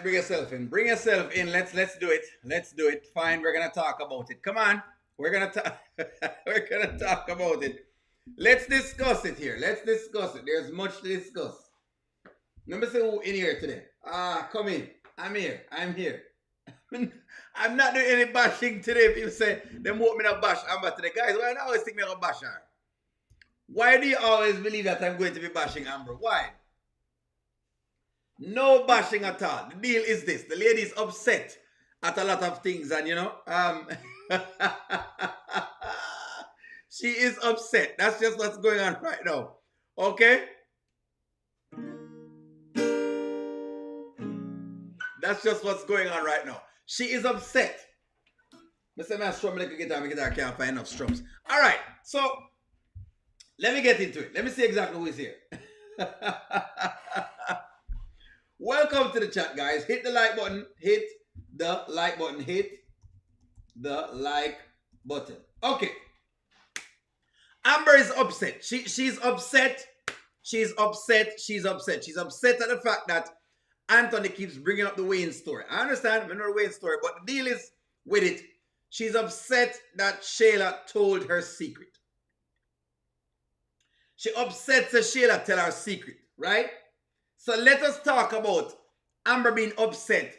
Bring yourself in. Bring yourself in. Let's do it. Let's do it. Fine. We're gonna talk about it. Come on. We're gonna talk. We're gonna talk about it. Let's discuss it here. Let's discuss it. There's much to discuss. Let me see who in here today. Come in. I'm here. I'm here. I'm not doing any bashing today. People say they want me to bash Amber today. Guys, why do you always think me gonna bash her? Why do you always believe that I'm going to be bashing Amber? Why? No bashing at all. The deal is this. The lady is upset at a lot of things, and she is upset. That's just what's going on right now. Okay? That's just what's going on right now. She is upset. Mr. Strum like a guitar, my guitar can't find enough strums. Alright, so let me get into it. Let me see exactly who is here. Welcome to the chat, guys. Hit the like button. Hit the like button. Hit the like button. Okay. Amber is upset. She's upset. She's upset. She's upset. She's upset at the fact that Anthony keeps bringing up the Wayne story. I understand. I know the Wayne story, but the deal is with it. She's upset that Shayla told her secret. She upset that Shayla tell her secret, right? So let us talk about Amber being upset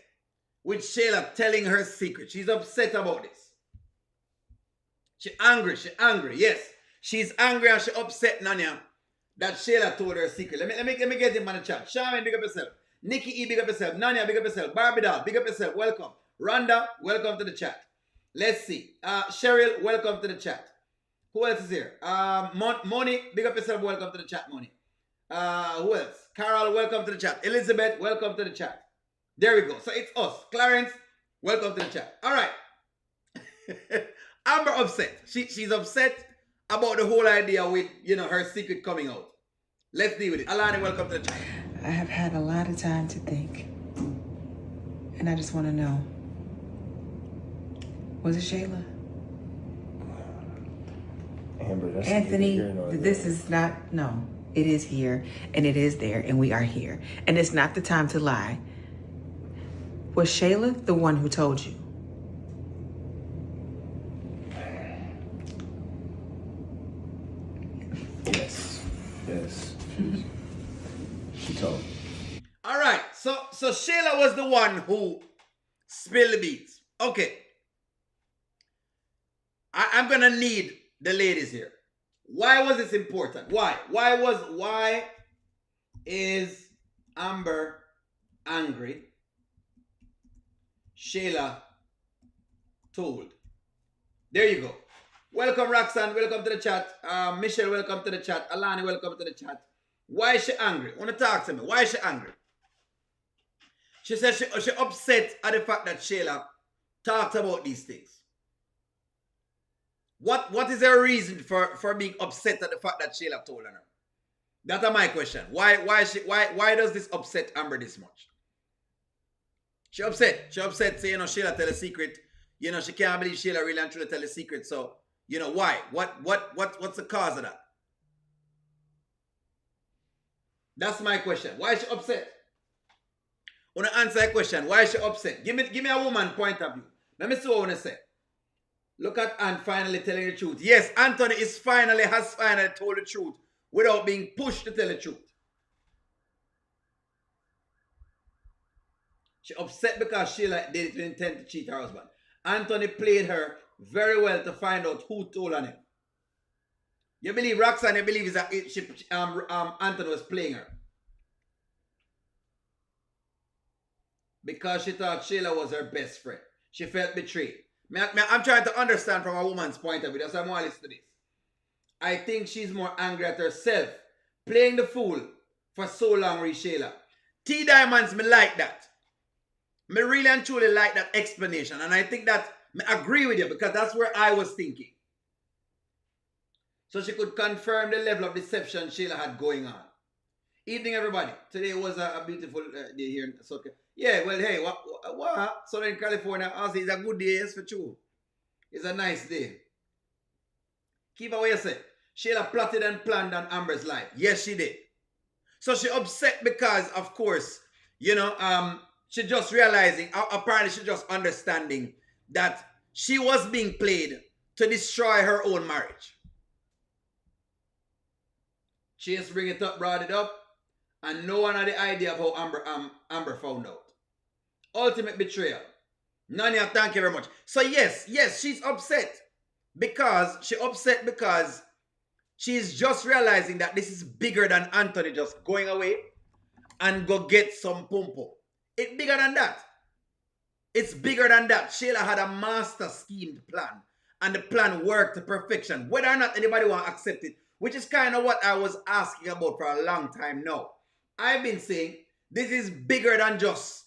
with Shayla telling her secret. She's upset about this. She's angry. She's angry. Yes. She's angry and she upset Nanya that Shayla told her secret. Let me get him on the chat. Shaman, big up yourself. Nikki E, big up yourself. Nanya, big up yourself. Barbie Doll, big up yourself. Welcome. Rhonda, welcome to the chat. Let's see. Cheryl, welcome to the chat. Who else is here? Moni, big up yourself. Welcome to the chat, Moni. Who else? Carol, welcome to the chat. Elizabeth, welcome to the chat. There we go. So it's us. Clarence, welcome to the chat. All right. Amber upset. She's upset about the whole idea with, her secret coming out. Let's deal with it. Alani, welcome to the chat. I have had a lot of time to think. And I just want to know. Was it Shayla? Amber, that's Anthony, this is not, no. It is here, and it is there, and we are here. And it's not the time to lie. Was Shayla the one who told you? Yes. Yes. She told me. All right. So Shayla was the one who spilled the beans. Okay. I'm going to need the ladies here. Why was this important? Why? Why is Amber angry? Shayla told. There you go. Welcome, Roxanne. Welcome to the chat. Michelle, welcome to the chat. Alani, welcome to the chat. Why is she angry? Want to talk to me? Why is she angry? She says she upset at the fact that Shayla talked about these things. What is her reason for being upset at the fact that Shayla told her? That's my question. Why does this upset Amber this much? She upset. She upset. Say, Shayla tell a secret. She can't believe Shayla really and truly tell a secret. So, why? What's the cause of that? That's my question. Why is she upset? I want to answer a question. Why is she upset? Give me a woman point of view. Let me see what I want to say. Look at Anne finally telling the truth. Yes, Anthony has finally told the truth without being pushed to tell the truth. She upset because Shayla did it with intent to cheat her husband. Anthony played her very well to find out who told on him. You believe Roxanne, you believe Anthony was playing her. Because she thought Shayla was her best friend. She felt betrayed. I'm trying to understand from a woman's point of view. That's why I'm going to listen to this. I think she's more angry at herself. Playing the fool for so long with Shayla. T Diamonds, me like that. Me really and truly like that explanation. And I think that I agree with you because that's where I was thinking. So she could confirm the level of deception Shayla had going on. Evening, everybody. Today was a beautiful day here in South. Yeah, well, hey, what? Southern California, Aussie, it's a good day, yes, for true. It's a nice day. Keep away, you say. Shayla plotted and planned on Amber's life. Yes, she did. So she upset because, of course, she just realizing, apparently she just understanding that she was being played to destroy her own marriage. She just bring it up, brought it up, and no one had the idea of how Amber found out. Ultimate betrayal. Nanya, thank you very much. So yes, she's upset because she's just realizing that this is bigger than Anthony just going away and go get some pum pum. It's bigger than that. It's bigger than that. Shayla had a master schemed plan, and the plan worked to perfection. Whether or not anybody want to accept it, which is kind of what I was asking about for a long time now. I've been saying this is bigger than just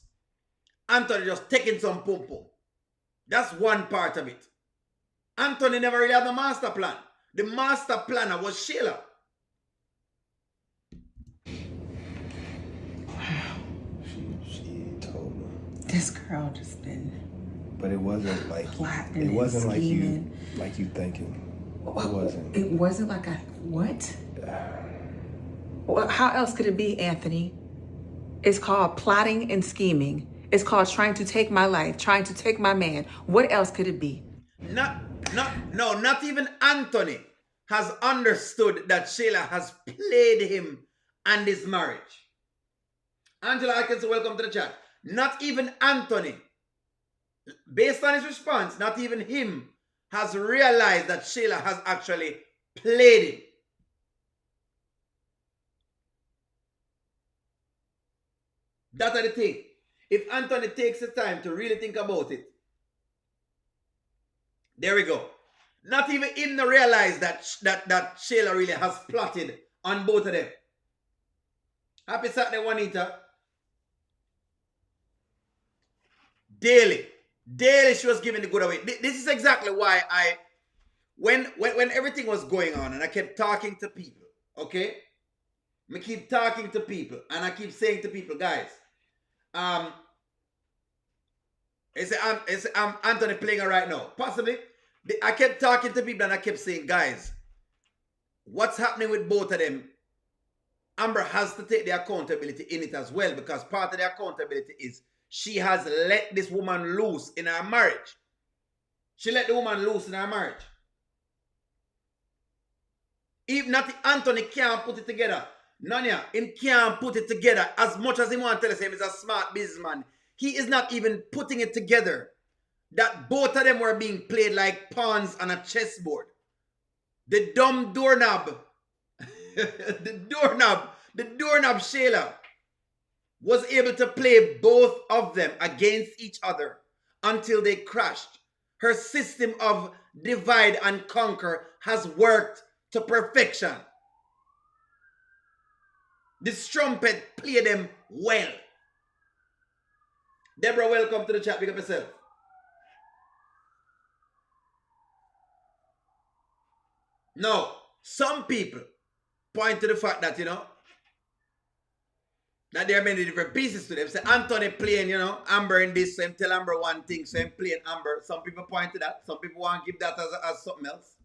Anthony just taking some pum pum. That's one part of it. Anthony never really had the master plan. The master planner was Shayla. Wow. She told me. This girl just been. But it wasn't like plotting. It wasn't like scheming. you thinking. It wasn't. It wasn't like what? Well, how else could it be, Anthony? It's called plotting and scheming. It's called trying to take my life, trying to take my man. What else could it be? Not even Anthony has understood that Shayla has played him and his marriage. Angela Atkins, welcome to the chat. Not even Anthony, based on his response, not even him has realized that Shayla has actually played him. That's the thing. If Anthony takes the time to really think about it, there we go. Not even him to realize that Shayla really has plotted on both of them. Happy Saturday, Juanita. Daily she was giving the good away. This is exactly why when everything was going on and I kept talking to people, okay? I keep talking to people and I keep saying to people, guys, it's Anthony playing her right now. Possibly. I kept talking to people and I kept saying, guys, what's happening with both of them? Amber has to take the accountability in it as well, because part of the accountability is she has let this woman loose in her marriage. She let the woman loose in her marriage. If not, Anthony can't put it together. Nanya, him can't put it together. As much as he wants to tell us him is a smart businessman, he is not even putting it together that both of them were being played like pawns on a chessboard. The dumb doorknob, the doorknob Shayla was able to play both of them against each other until they crashed. Her system of divide and conquer has worked to perfection. The strumpet played them well. Deborah, welcome to the chat. Pick up yourself. No, some people point to the fact that, that there are many different pieces to them. Say Anthony playing, Amber in this, so him tell Amber one thing, so him playing Amber. Some people point to that. Some people want to give that as something else.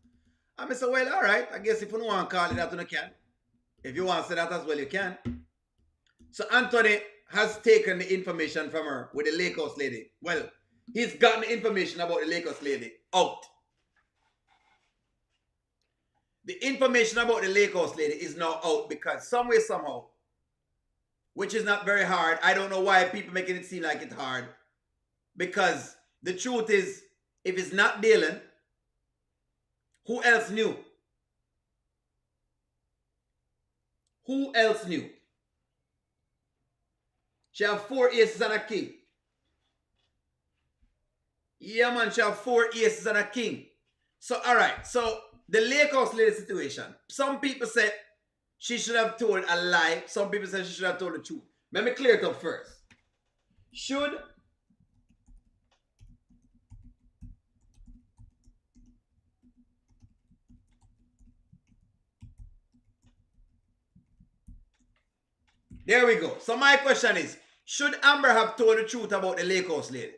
I say, well, all right. I guess if you don't want to call it that, you can. If you want to say that as well, you can. So Anthony has taken the information from her with the Lake House lady. Well, he's gotten the information about the Lake House lady out. The information about the Lake House lady is now out because some way, somehow, which is not very hard. I don't know why people making it seem like it's hard. Because the truth is, if it's not Dylan, who else knew? Who else knew? She have 4 aces and a king. Yeah, man, she have 4 aces and a king. So, all right. So, the Lake House lady situation. Some people say she should have told a lie. Some people say she should have told the truth. Let me clear it up first. There we go. So my question is, should Amber have told the truth about the Lake House lady?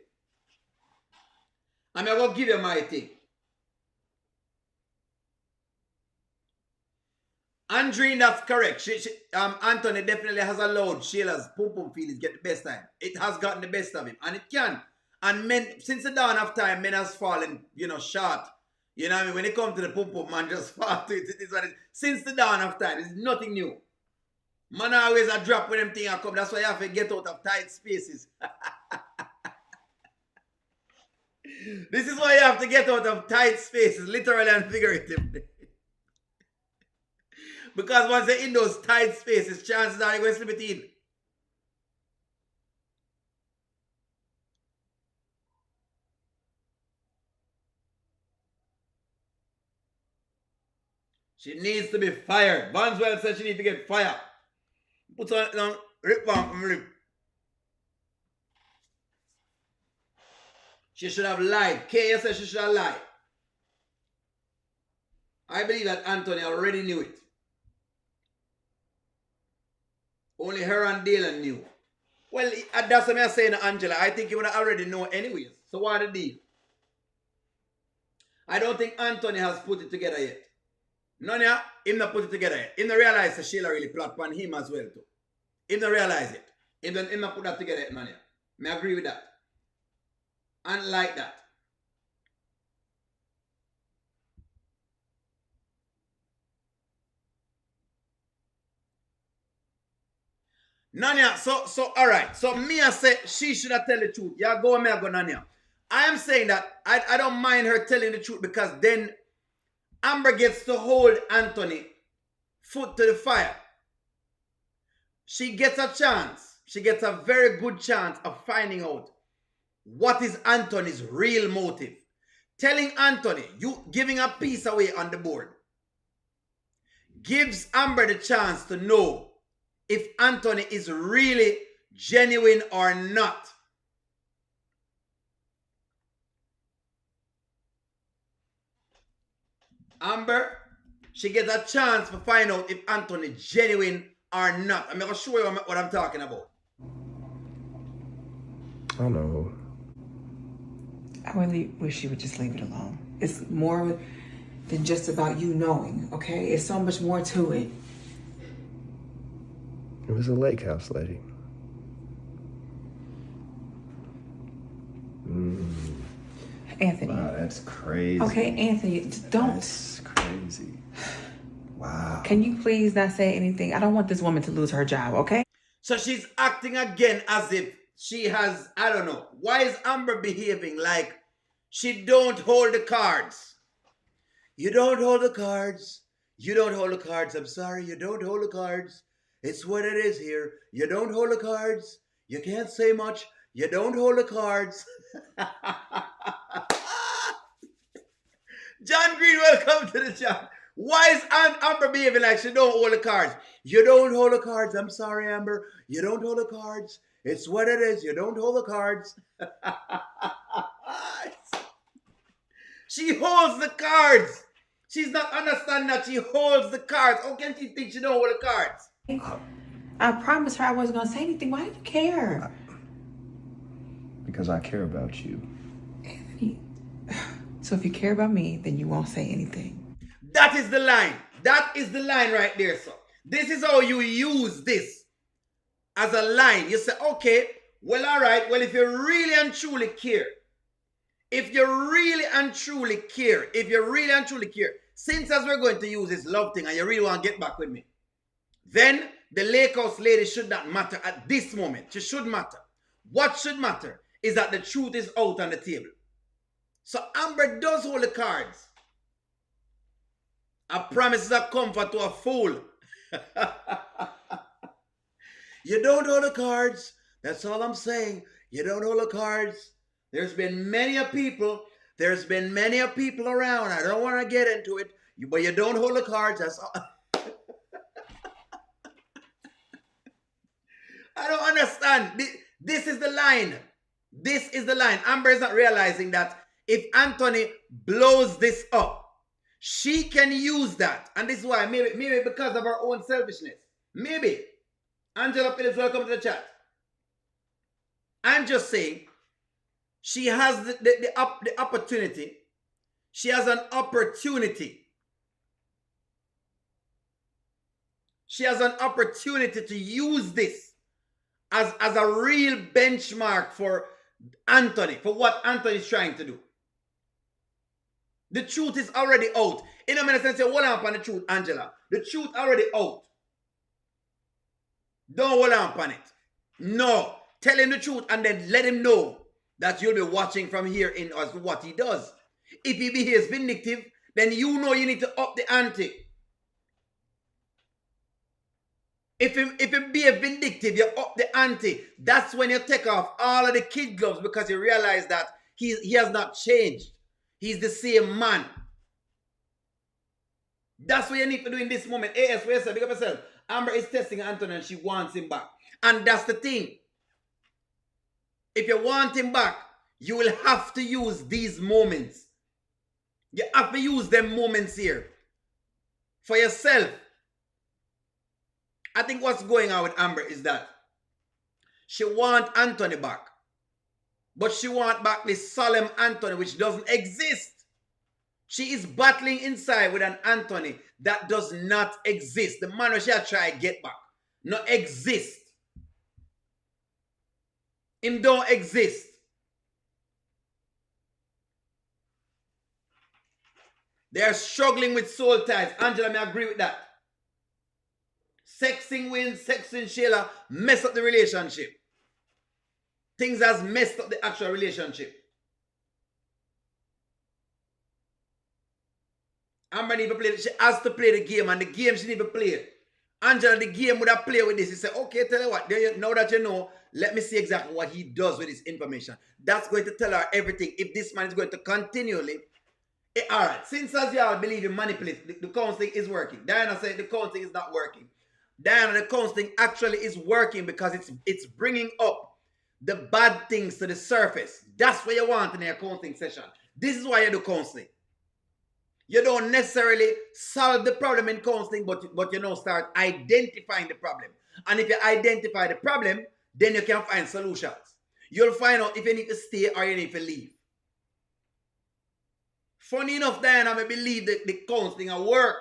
I'm going to give you my thing. Andreen, that's correct. Anthony definitely has allowed Shayla's pum feelings get the best time. It has gotten the best of him, and it can. And men, since the dawn of time, men has fallen, short. You know what I mean? When it comes to the pum, man just fall to it. It is what it is. Since the dawn of time, it's nothing new. Man always a drop when them things come. That's why you have to get out of tight spaces. This is why you have to get out of tight spaces, literally and figuratively. Because once you're in those tight spaces, chances are you're going to slip it in. She needs to be fired. Vanswell said she needs to get fired. Put on rip on rip. She should have lied. Kaya said she should have lied. I believe that Anthony already knew it. Only her and Dylan knew. Well, that's what I'm saying to Angela. I think you would already know anyways. So what the deal? I don't think Anthony has put it together yet. None of him not put it together yet. Him not realize that Shayla really plot on him as well too. Him not realize it. Him not put that together yet, none of you. I agree with that. And like that. Nanya, so all right. So me I say she should have tell the truth. Yeah, go and me I go Nanya. I am saying that I don't mind her telling the truth because then Amber gets to hold Anthony foot to the fire. She gets a chance. She gets a very good chance of finding out what is Anthony's real motive. Telling Anthony, you giving a piece away on the board, gives Amber the chance to know if Anthony is really genuine or not. Amber, she gets a chance to find out if Anthony is genuine or not. I'm going to show you what I'm talking about. I know. I really wish you would just leave it alone. It's more than just about you knowing, okay? It's so much more to it. It was a lake house lady. Anthony. Wow, that's crazy. Okay, Anthony, don't. That's crazy. Wow. Can you please not say anything? I don't want this woman to lose her job, okay? So she's acting again as if she has, I don't know. Why is Amber behaving like she don't hold the cards? You don't hold the cards. You don't hold the cards. I'm sorry, you don't hold the cards. It's what it is here. You don't hold the cards. You can't say much. You don't hold the cards. John Green, welcome to the chat. Why is Amber behaving like she don't hold the cards? You don't hold the cards. I'm sorry, Amber. You don't hold the cards. It's what it is. You don't hold the cards. She holds the cards. She's not understanding that she holds the cards. How can she think she don't hold the cards? I promised her I wasn't going to say anything. Why do you care? Because I care about you. Anthony, so if you care about me, then you won't say anything. That is the line. That is the line right there, sir. This is how you use this as a line. You say, okay, well, all right. Well, if you really and truly care, if you really and truly care, since as we're going to use this love thing and you really want to get back with me, then the lake house lady should not matter at this moment. She should matter. What should matter is that the truth is out on the table. So Amber does hold the cards. A promise is a comfort to a fool. You don't hold the cards. That's all I'm saying. You don't hold the cards. There's been many a people around. I don't want to get into it. But you don't hold the cards. That's all. I don't understand. This is the line. This is the line. Amber is not realizing that if Anthony blows this up, she can use that. And this is why, maybe because of her own selfishness. Maybe. Angela Phillips, welcome to the chat. I'm just saying, she has the opportunity. She has an opportunity She has an opportunity to use this as a real benchmark for Anthony, for what Anthony is trying to do. The truth is already out. In a minute, say, hold on the truth, Angela. The truth already out. Don't hold on it. No. Tell him the truth and then let him know that you'll be watching from here in as what he does. If he behaves vindictive, then you know you need to up the ante. If he behave vindictive, you up the ante. That's when you take off all of the kid gloves because you realize that he has not changed. He's the same man. That's what you need to do in this moment. AS, where you big up yourself. Amber is testing Anthony and she wants him back. And that's the thing. If you want him back, you will have to use these moments. You have to use them moments here for yourself. I think what's going on with Amber is that she wants Anthony back. But she wants back this solemn Anthony which doesn't exist. She is battling inside with an Anthony that does not exist. The man she try to get back. Not exist. Him don't exist. They are struggling with soul ties. Angela, may agree with that. Sexing Waynt, sexing Shayla mess up the relationship. Things has messed up the actual relationship. Amber need to play. She has to play the game, and the game she need to play. Angela, the game would have played with this. He said, okay, tell you what, now that you know, let me see exactly what he does with this information. That's going to tell her everything. If this man is going to continually... all right, since as y'all believe in manipulative, the counseling is working. Diana said the counseling is not working. Diana, the counseling actually is working because it's bringing up the bad things to the surface. That's what you want in your counseling session. This is why you do counseling. You don't necessarily solve the problem in counseling, but you know, start identifying the problem. And if you identify the problem, then you can find solutions. You'll find out if you need to stay or you need to leave. Funny enough, Diana, I believe that the counseling will work.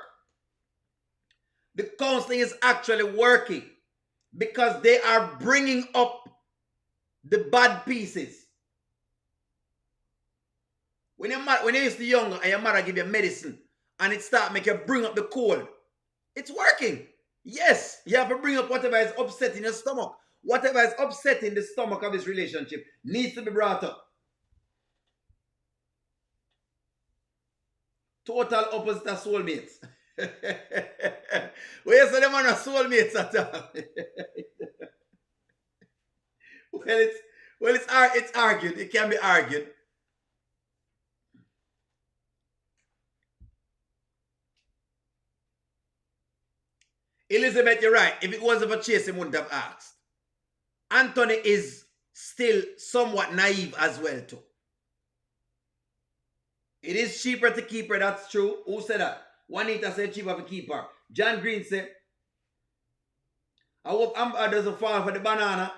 The counseling is actually working because they are bringing up the bad pieces. When you're used to younger and your mother give you medicine and it start make you bring up the cold, it's working. Yes, you have to bring up whatever is upsetting your stomach. Whatever is upsetting the stomach of this relationship needs to be brought up. Total opposite of soulmates. Where you say them are not soulmates at all? It's argued. It can be argued. Elizabeth, you're right. If it wasn't for Chase, he wouldn't have asked. Anthony is still somewhat naive as well too. It is cheaper to keep her, that's true. Who said that? Juanita said cheaper to keep her. John Green said, I hope Amber doesn't fall for the banana.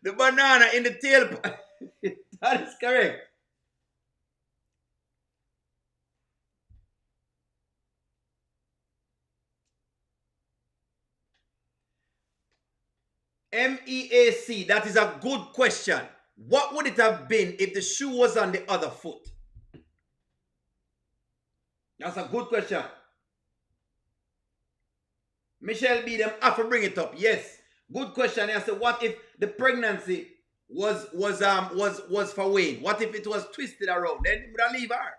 The banana in the tailpipe. That is correct. MEAC, that is a good question. What would it have been if the shoe was on the other foot? That's a good question. Michelle B, them have to bring it up. Yes. Good question. I said, what if the pregnancy was for Wayne? What if it was twisted around? Then he would have leave her.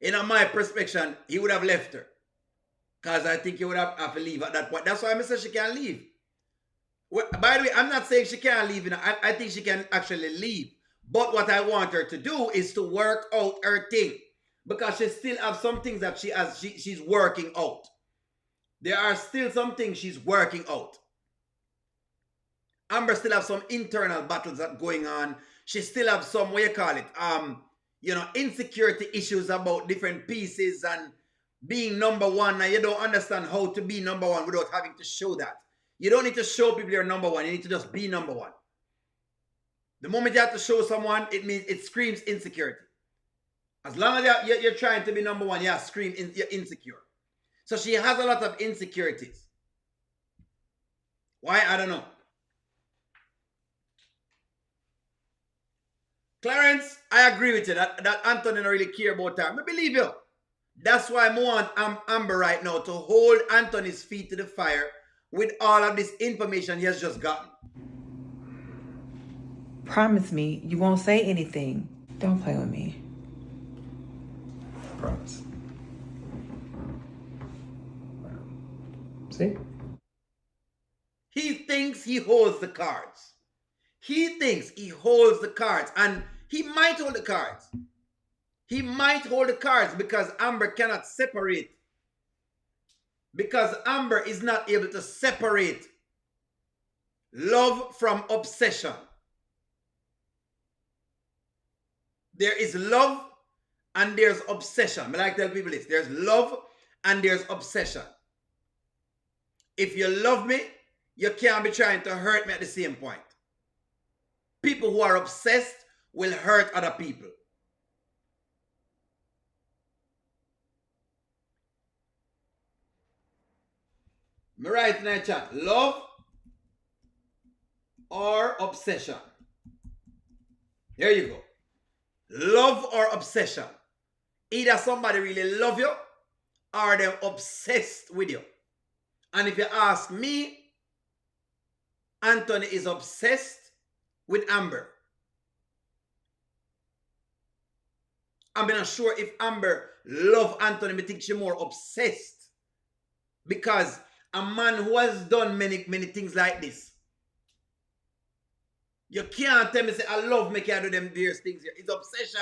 In my perspective, he would have left her. Because I think he would have to leave at that point. That's why I said she can't leave. Well, by the way, I'm not saying she can't leave. I think she can actually leave. But what I want her to do is to work out her thing. Because she still have some things that she's working out. There are still some things she's working out. Amber still have some internal battles that going on. She still have some, what you call it, insecurity issues about different pieces and being number one. Now you don't understand how to be number one without having to show that. You don't need to show people you're number one. You need to just be number one. The moment you have to show someone, it means it screams insecurity. As long as you're trying to be number one, you're you're insecure. So she has a lot of insecurities. Why? I don't know. Clarence, I agree with you that Anthony don't really care about her. I believe you. That's why I want Amber right now to hold Anthony's feet to the fire with all of this information he has just gotten. Promise me you won't say anything. Don't play with me. Promise. See? He thinks he holds the cards. He thinks he holds the cards, and he might hold the cards. He might hold the cards because Amber cannot separate. Because Amber is not able to separate love from obsession. There is love and there's obsession. I like to tell people this. There's love and there's obsession. If you love me, you can't be trying to hurt me at the same point. People who are obsessed will hurt other people. Me write in the chat, love or obsession. There you go. Love or obsession. Either somebody really love you or they're obsessed with you. And if you ask me, Anthony is obsessed with Amber. I'm not sure if Amber love Anthony, but I think she's more obsessed. Because a man who has done many things like this, you can't tell me say I love me can't do them various things here. It's obsession.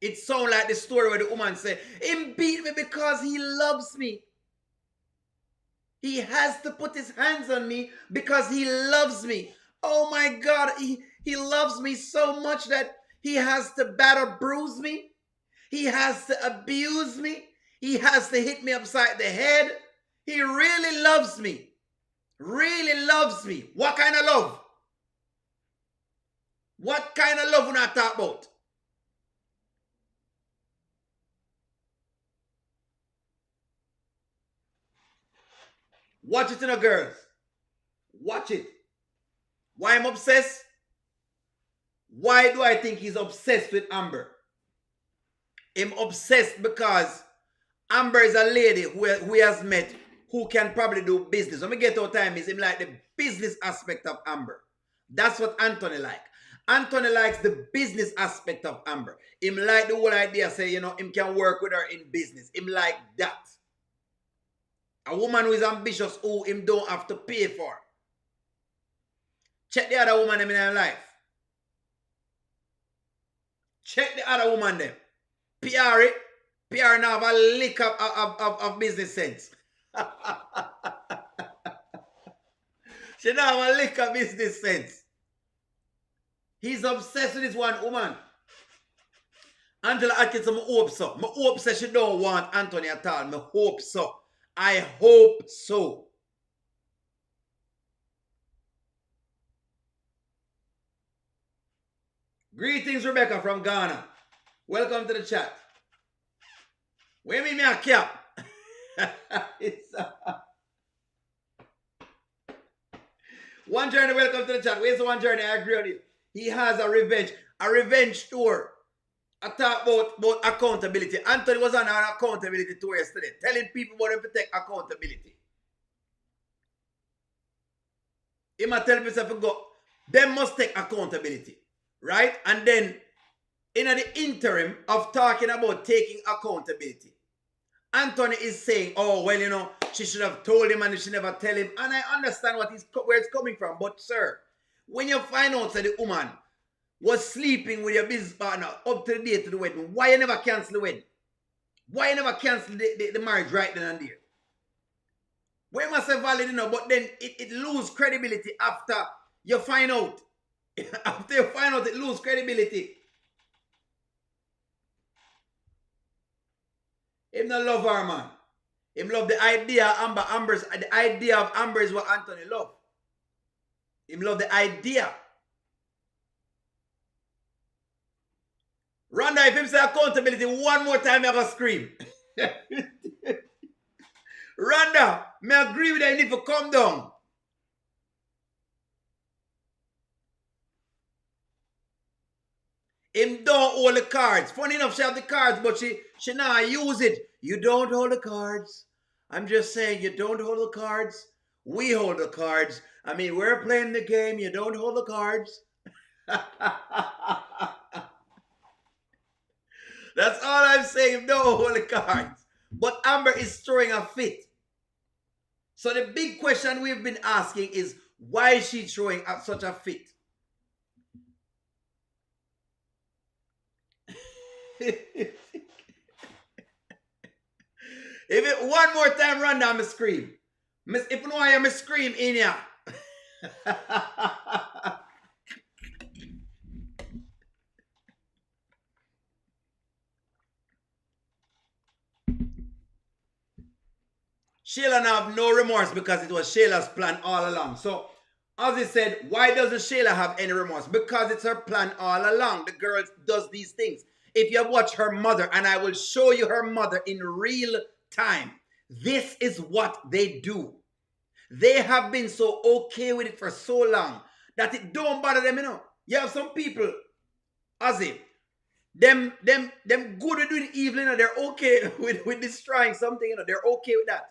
It sounds like the story where the woman said, he beat me because he loves me. He has to put his hands on me because he loves me. Oh my God, he loves me so much that he has to batter bruise me. He has to abuse me. He has to hit me upside the head. He really loves me. Really loves me. What kind of love? What kind of love we not talk about? Watch it, girls. Watch it. Why I'm obsessed? Why do I think he's obsessed with Amber? I'm obsessed because Amber is a lady who he has met who can probably do business. When we get our time is him like the business aspect of Amber. That's what Anthony like. Anthony likes the business aspect of Amber. Him like the whole idea, say, him can work with her in business. Him like that. A woman who is ambitious, who him don't have to pay for. Check the other woman in her life. Check the other woman them. PR now have a lick of business sense. She now have a lick of business sense. He's obsessed with this one woman. Angela Atkinson, I hope so. I hope so she don't want Anthony at all. I hope so. I hope so. Greetings, Rebecca from Ghana. Welcome to the chat. What do you mean me a cap? One Journey, welcome to the chat. Where's the One Journey? I agree on it. He has a revenge tour. I talk about accountability. Anthony was on an accountability tour yesterday, telling people about them to take accountability. He might tell himself to go, they must take accountability, right? And then, in the interim of talking about taking accountability, Anthony is saying, oh, well, she should have told him and she never tell him. And I understand where it's coming from. But, sir, when you find out that the woman was sleeping with your business partner up to the day to the wedding, why you never cancel the wedding? Why you never cancel the marriage right then and there? Well, you must have valid, but then it lose credibility after you find out. After you find out, it lose credibility. Him not love her, man. Him love the idea of Amber. The idea of Amber is what Anthony love. Him love the idea. Rhonda, if him say accountability one more time, I'm going to scream. Rhonda, me agree with that. You need to come down. Him don't hold the cards. Funny enough, she have the cards, but she not use it. You don't hold the cards. I'm just saying, you don't hold the cards. We hold the cards. I mean, we're playing the game. You don't hold the cards. That's all I'm saying. Don't hold the cards. But Amber is throwing a fit. So the big question we've been asking is, why is she throwing such a fit? If it one more time run down, me scream. If you know I am, me scream in here. Shayla now have no remorse because it was Shayla's plan all along. So, as he said, why doesn't Shayla have any remorse? Because it's her plan all along. The girl does these things. If you watch her mother, and I will show you her mother in real time, this is what they do. They have been so okay with it for so long that it don't bother them, you know. You have some people, as if, them good with doing evil, you know, they're okay with destroying something, you know, they're okay with that.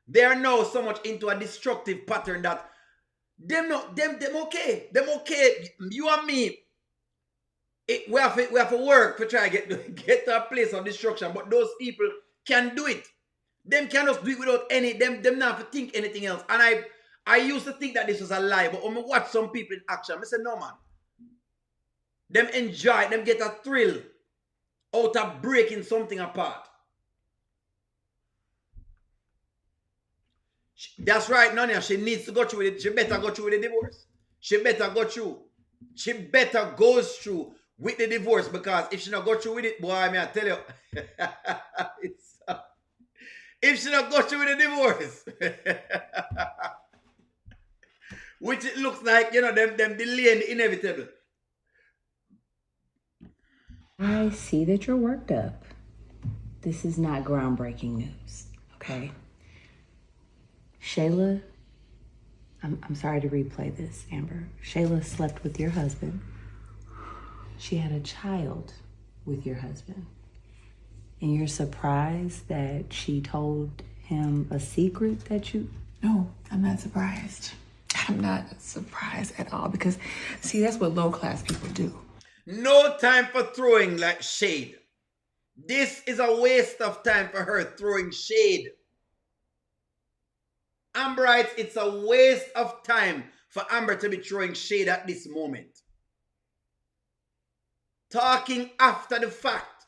They are now so much into a destructive pattern that them okay. Them okay. You and me, we have to work to try to get to a place of destruction. But those people can do it. Them can just do it without any, them not have to think anything else. And I used to think that this was a lie, but when I watch some people in action, I said, no man. Them enjoy, them get a thrill out of breaking something apart. That's right, Nanya. She needs to go through with it. She better go through with the divorce. She better go through. She better goes through with the divorce, because if she not go through with it, boy, I tell you, if she not go through with the divorce, which it looks like, you know, them delaying the inevitable. I see that you're worked up. This is not groundbreaking news, okay? Shayla, I'm sorry to replay this, Amber. Shayla slept with your husband. She had a child with your husband. And you're surprised that she told him a secret that you... No, I'm not surprised. I'm not surprised at all, because, see, that's what low-class people do. No time for throwing like shade. This is a waste of time for her throwing shade. Amber writes, it's a waste of time for Amber to be throwing shade at this moment. Talking after the fact,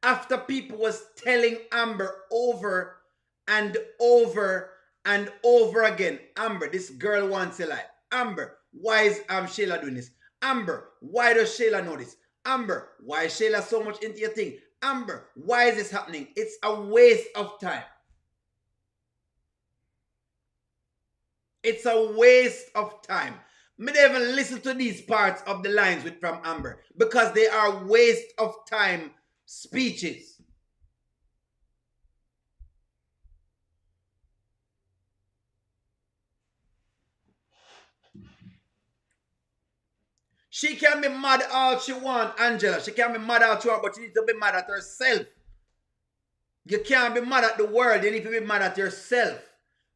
after people was telling Amber over and over and over again, Amber, this girl wants a life. Amber, why is Shayla doing this? Amber, why does Shayla know this? Amber, why is Shayla so much into your thing? Amber, why is this happening? It's a waste of time. It's a waste of time. Me don't even listen to these parts of the lines from Amber, because they are waste of time speeches. She can be mad all she want, Angela. She can be mad all she want, but she needs to be mad at herself. You can't be mad at the world. You need to be mad at yourself.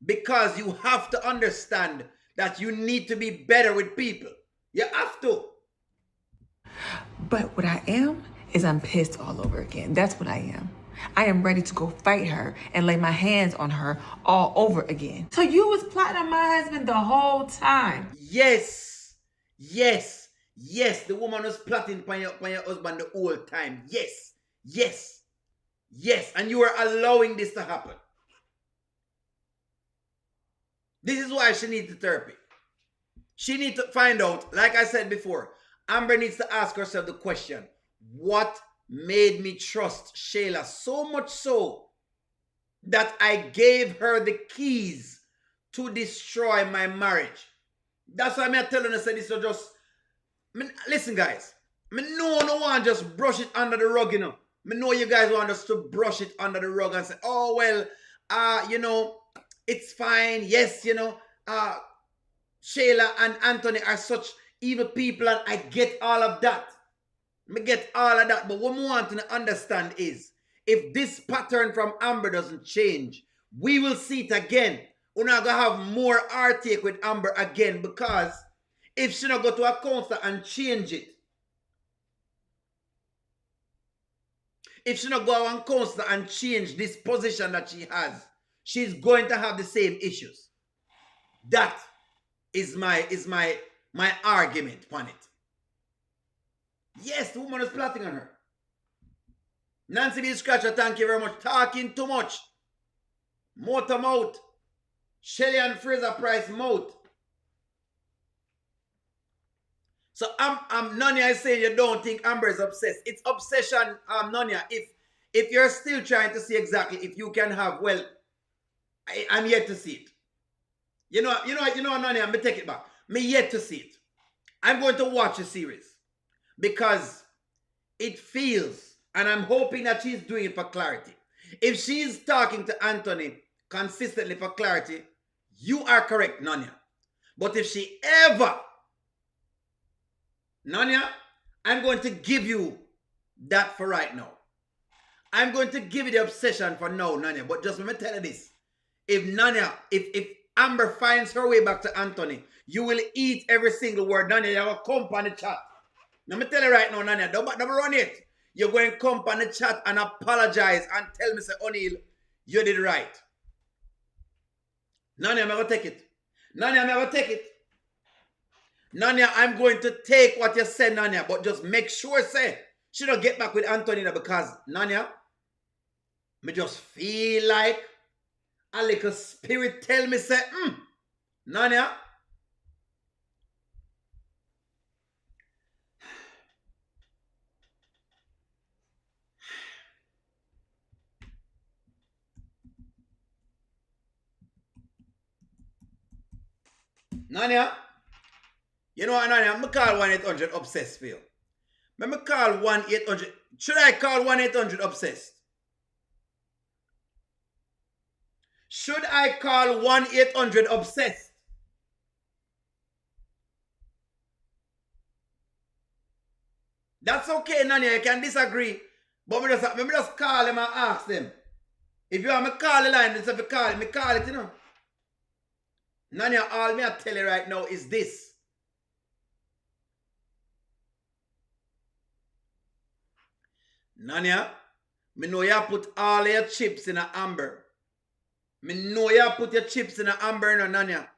Because you have to understand that you need to be better with people. You have to. But what I am is I'm pissed all over again. That's what I am. I am ready to go fight her and lay my hands on her all over again. So you was plotting on my husband the whole time? Yes. Yes. Yes. The woman was plotting on your husband the whole time. Yes. Yes. Yes. And you were allowing this to happen. This is why she needs the therapy. She needs to find out, like I said before, Amber needs to ask herself the question, what made me trust Shayla so much so that I gave her the keys to destroy my marriage? That's why I'm telling you, this is just... listen, guys. Me know no one just brush it under the rug, you know. Me know you guys want us to brush it under the rug and say, oh, well, you know, it's fine. Yes, you know, Shayla and Anthony are such evil people, and I get all of that. Me get all of that. But what we want to understand is, if this pattern from Amber doesn't change, we will see it again. We're not going to have more heartache with Amber again, because if she not go to a counselor and change it, if she not go and counselor and change this position that she has, she's going to have the same issues. That is my argument on it. Yes, the woman is plotting on her. Nancy B. Scratcher, thank you very much. Talking too much. Motor mouth. Shelly and Fraser Price mouth. So Nonya is saying you don't think Amber is obsessed. It's obsession, Nonya. If you're still trying to see exactly if you can have, well, I'm yet to see it. You know, Nonya, me take it back. Me yet to see it. I'm going to watch the series because it feels, and I'm hoping that she's doing it for clarity. If she's talking to Anthony consistently for clarity, you are correct, Nonya. But if she ever, Nonya, I'm going to give you that for right now. I'm going to give you the obsession for now, Nonya. But just let me tell you this. If Nonya, if Amber finds her way back to Anthony, you will eat every single word. Nonya, you're going to come on the chat. Let me tell you right now, Nonya, don't run it. You're going to come on the chat and apologize and tell me, say, O'Neal, you did right. Nonya, I'm going to take it. Nonya, I'm going to take it. Nonya, I'm going to take what you said, Nonya, but just make sure, say, she don't get back with Anthony because, Nonya, me just feel like a little spirit tell me, say, Nonya, you know what, Nonya, I'm call 1-800 obsessed for you. Let me call 1-800. Should I call 1-800 obsessed? Should I call 1-800 obsessed? That's okay, Nonya. You can disagree. But me just call them and ask them. If you want me call the line, if you call it, me call it, you know. Nonya, all me I tell you right now is this. Nonya, me know you put all your chips in a Amber. Me know you put your chips in a Amber, no, Nonya.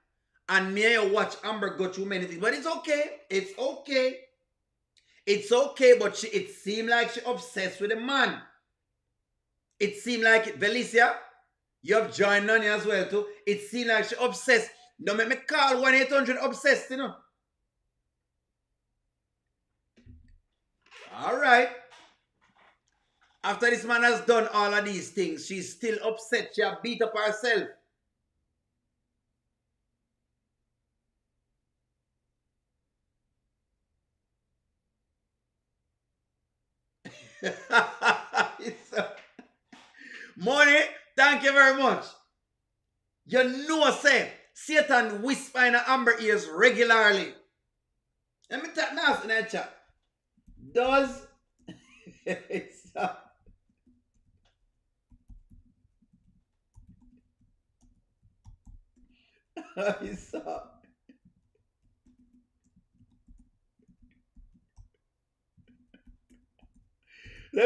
And me and you watch Amber go through many things. But it's okay. It's okay. It's okay, but it seemed like she obsessed with a man. It seemed like it. Felicia, you have joined Nonya as well too. It seemed like she obsessed. Don't make me call 1-800 obsessed, you know. All right. After this man has done all of these things, she's still upset. She has beat up herself. Money, thank you very much. You know, say, Satan whisper in Amber ears regularly. Let me tell you in that chat. Does Let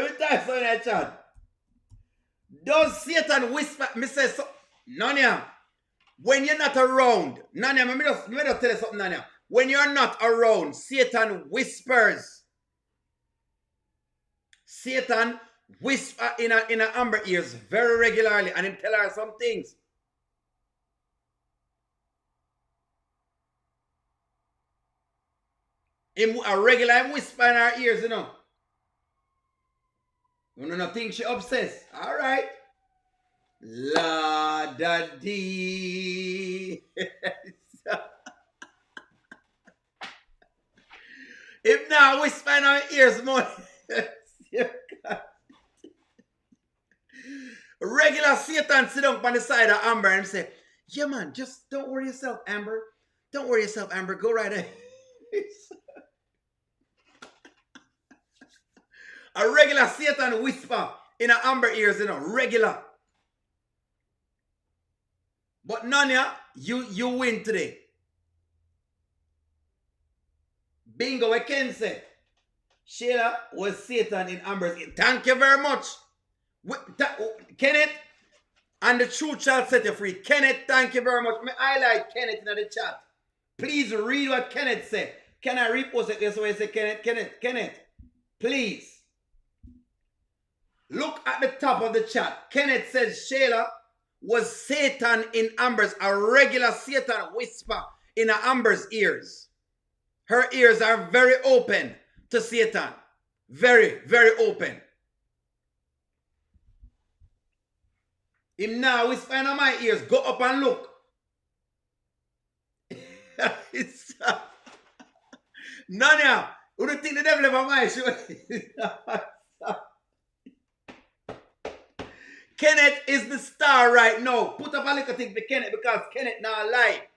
me tell you something in that chat. Does Satan whisper? Me say so. Nonya, when you're not around, Nonya, let me just tell you something, Nonya. When you're not around, Satan whispers. Satan whisper in a Amber ears very regularly, and him tell her some things. A regular whisper in her ears, you know. You don't think she obsessed. All right. La da dee. If now whisper in our ears more. Regular Satan sit down on the side of Amber and say, yeah, man, just don't worry yourself, Amber. Don't worry yourself, Amber. Go right ahead. A regular Satan whisper in her Amber ears, regular. But Nanya, you win today. Bingo, I can say. Shayla was Satan in Amber's ear. Thank you very much. Kenneth, and the truth shall set you free. Kenneth, thank you very much. I like Kenneth in the chat. Please read what Kenneth said. Can I repost it? That's why I say Kenneth, please. Look at the top of the chat. Kenneth says Shayla was Satan in Amber's, a regular Satan whisper in Amber's ears. Her ears are very open to Satan. Very, very open. Him now whisper in my ears. Go up and look. Nanya, who do you think the devil ever might show? Kenneth is the star right now. Put up a little thing for Kenneth because Kenneth not lie.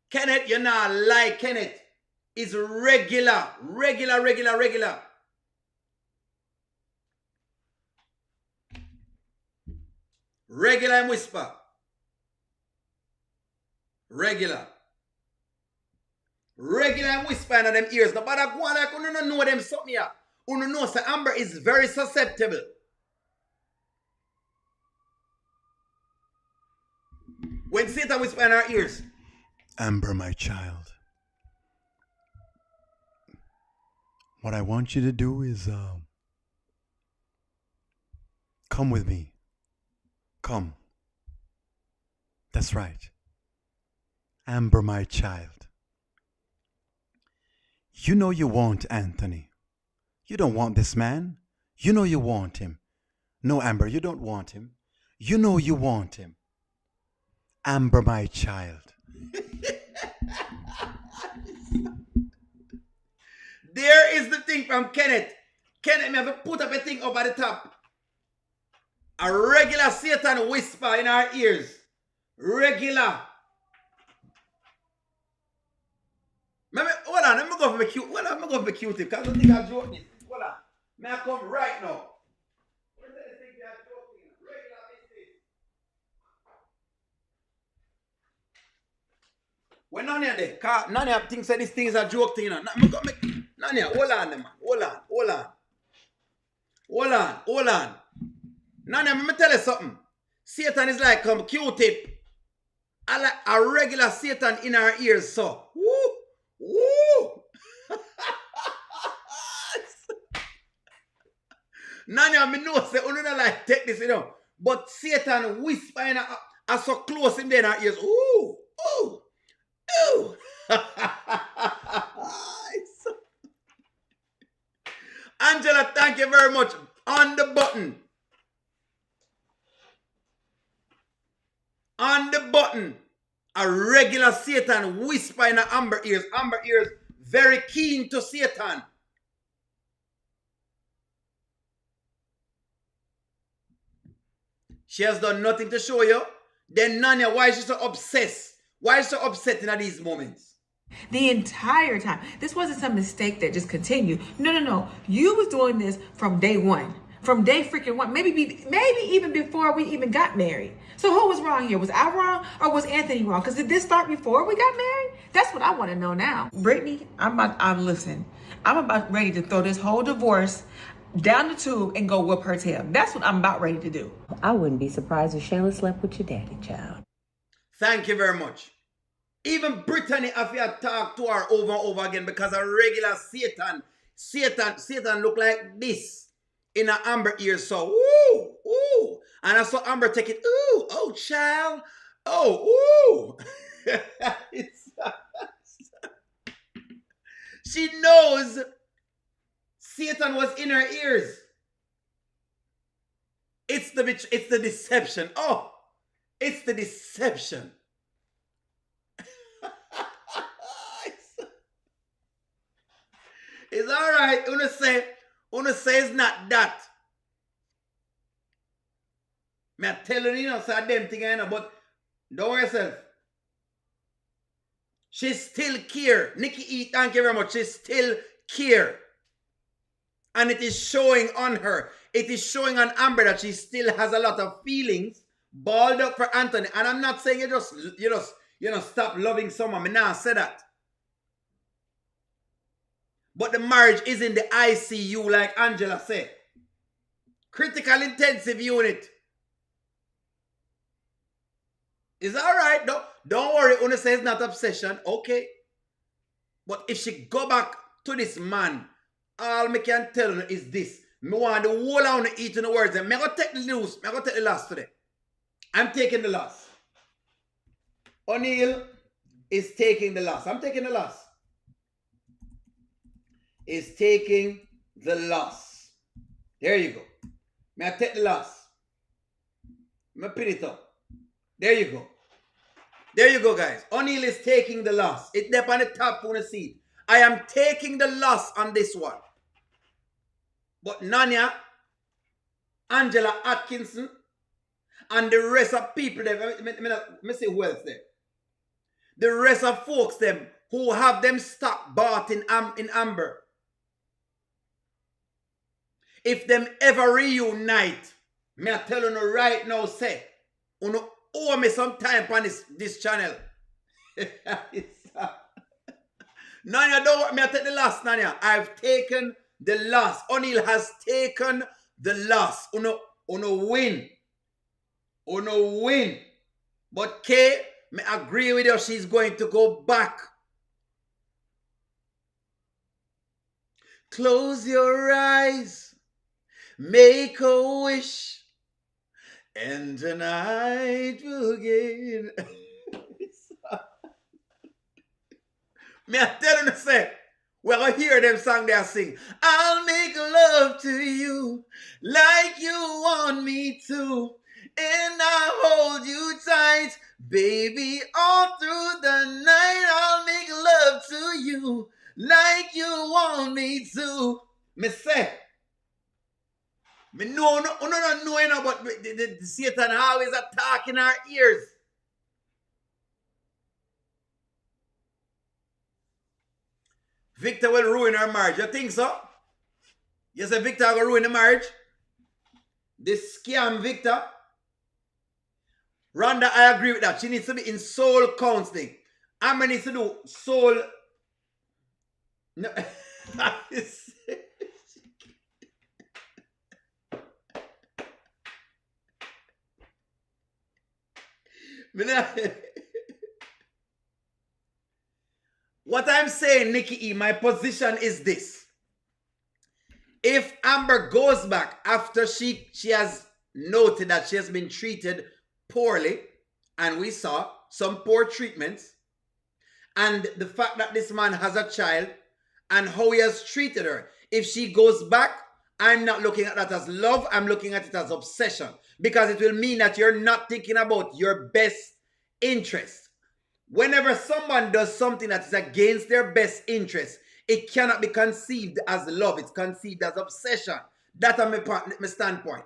Kenneth, you not lie. Kenneth is regular. Regular. Regular and whisper. Regular and whisper in them ears. No bother go on like you don't know them something here. You know say Amber is very susceptible. When Satan whisper in her ears, Amber, my child, what I want you to do is come with me. Come. That's right. Amber, my child. You know you want Anthony. You don't want this man. You know you want him. No, Amber, you don't want him. You know you want him. Amber, my child. There is the thing from Kenneth. Kenneth, me have to put up a thing up at the top. A regular Satan whisper in our ears. Regular. Hold on, let me go for the cute. Hold on, let me go for the cute because I don't think I joke this. Hold on. May I come right now? What is that thing that I joking? Regular mistake. When none of them, because none of them think that this thing is a joke thing. None of them, hold on, man. Hold on. None of them, let me tell you something. Satan is like Q-tip. I like a regular Satan in our ears, so. Woo! None of them know say, you don't like take this, But Satan whisper in are so close in there in our ears. Ooh! Angela, thank you very much. On the button. A regular Satan whisper in Amber ears. Amber ears very keen to Satan. She has done nothing to show you. Then Nanya, why is she so obsessed? Why is she so upset in these moments? The entire time. This wasn't some mistake that just continued. No. You was doing this from day one. From day freaking one. Maybe even before we even got married. So who was wrong here? Was I wrong or was Anthony wrong? Because did this start before we got married? That's what I want to know now. Brittany, I'm about ready to throw this whole divorce down the tube and go whoop her tail. That's what I'm about ready to do. I wouldn't be surprised if Shayla slept with your daddy, child. Thank you very much. Even Brittany have to talk to her over and over again because a regular Satan look like this in her Amber ears. So, ooh. And I saw Amber take it, oh, child. Oh, ooh. She knows Satan was in her ears. It's the deception. Oh, it's the deception. It's all alright. Una say it's not that. Me telling you, know, say them thing I know, but don't worry yourself. She still care. Nikki E, thank you very much. She still care. And it is showing on her. It is showing on Amber that she still has a lot of feelings balled up for Anthony. And I'm not saying you just stop loving someone. Me nah say that. But the marriage is in the ICU, like Angela said. Critical intensive unit. It's alright. Don't worry. Una say it's not obsession. Okay. But if she go back to this man, all me can tell you is this. Me want the whole of you eat in the words. And me go take the news. Me go take the loss today. I'm taking the loss. O'Neill is taking the loss. I'm taking the loss. Is taking the loss. There you go. May I take the loss? Me pin it up. There you go. There you go, guys. O'Neill is taking the loss. It's there on the top on the seat. I am taking the loss on this one. But Nanya, Angela Atkinson, and the rest of people there, let me see who else there. The rest of folks them who have them stock bought in Amber. If them ever reunite, me I tell you right now, say, you owe me some time on this channel. Nanya, don't want me to take the loss, Nanya. I've taken the loss. O'Neill has taken the loss. Uno win. Uno win. But Kay, me agree with her. She's going to go back. Close your eyes. Make a wish. And tonight we'll begin. Me I tell you, say, we're going to hear them song they sing. I'll make love to you like you want me to. And I'll hold you tight, baby, all through the night. I'll make love to you like you want me to. Me say, me no know but the Satan always attack in our ears. Victor will ruin her marriage. You think so? You say Victor will ruin the marriage? This scam Victor. Rhonda, I agree with that. She needs to be in soul counseling. Amber needs to do soul. No. What I'm saying, Nikki E, my position is this. If Amber goes back after she has noted that she has been treated poorly, and we saw some poor treatments, and the fact that this man has a child, and how he has treated her, if she goes back, I'm not looking at that as love, I'm looking at it as obsession. Because it will mean that you're not thinking about your best interest. Whenever someone does something that is against their best interest, it cannot be conceived as love. It's conceived as obsession. That's my standpoint.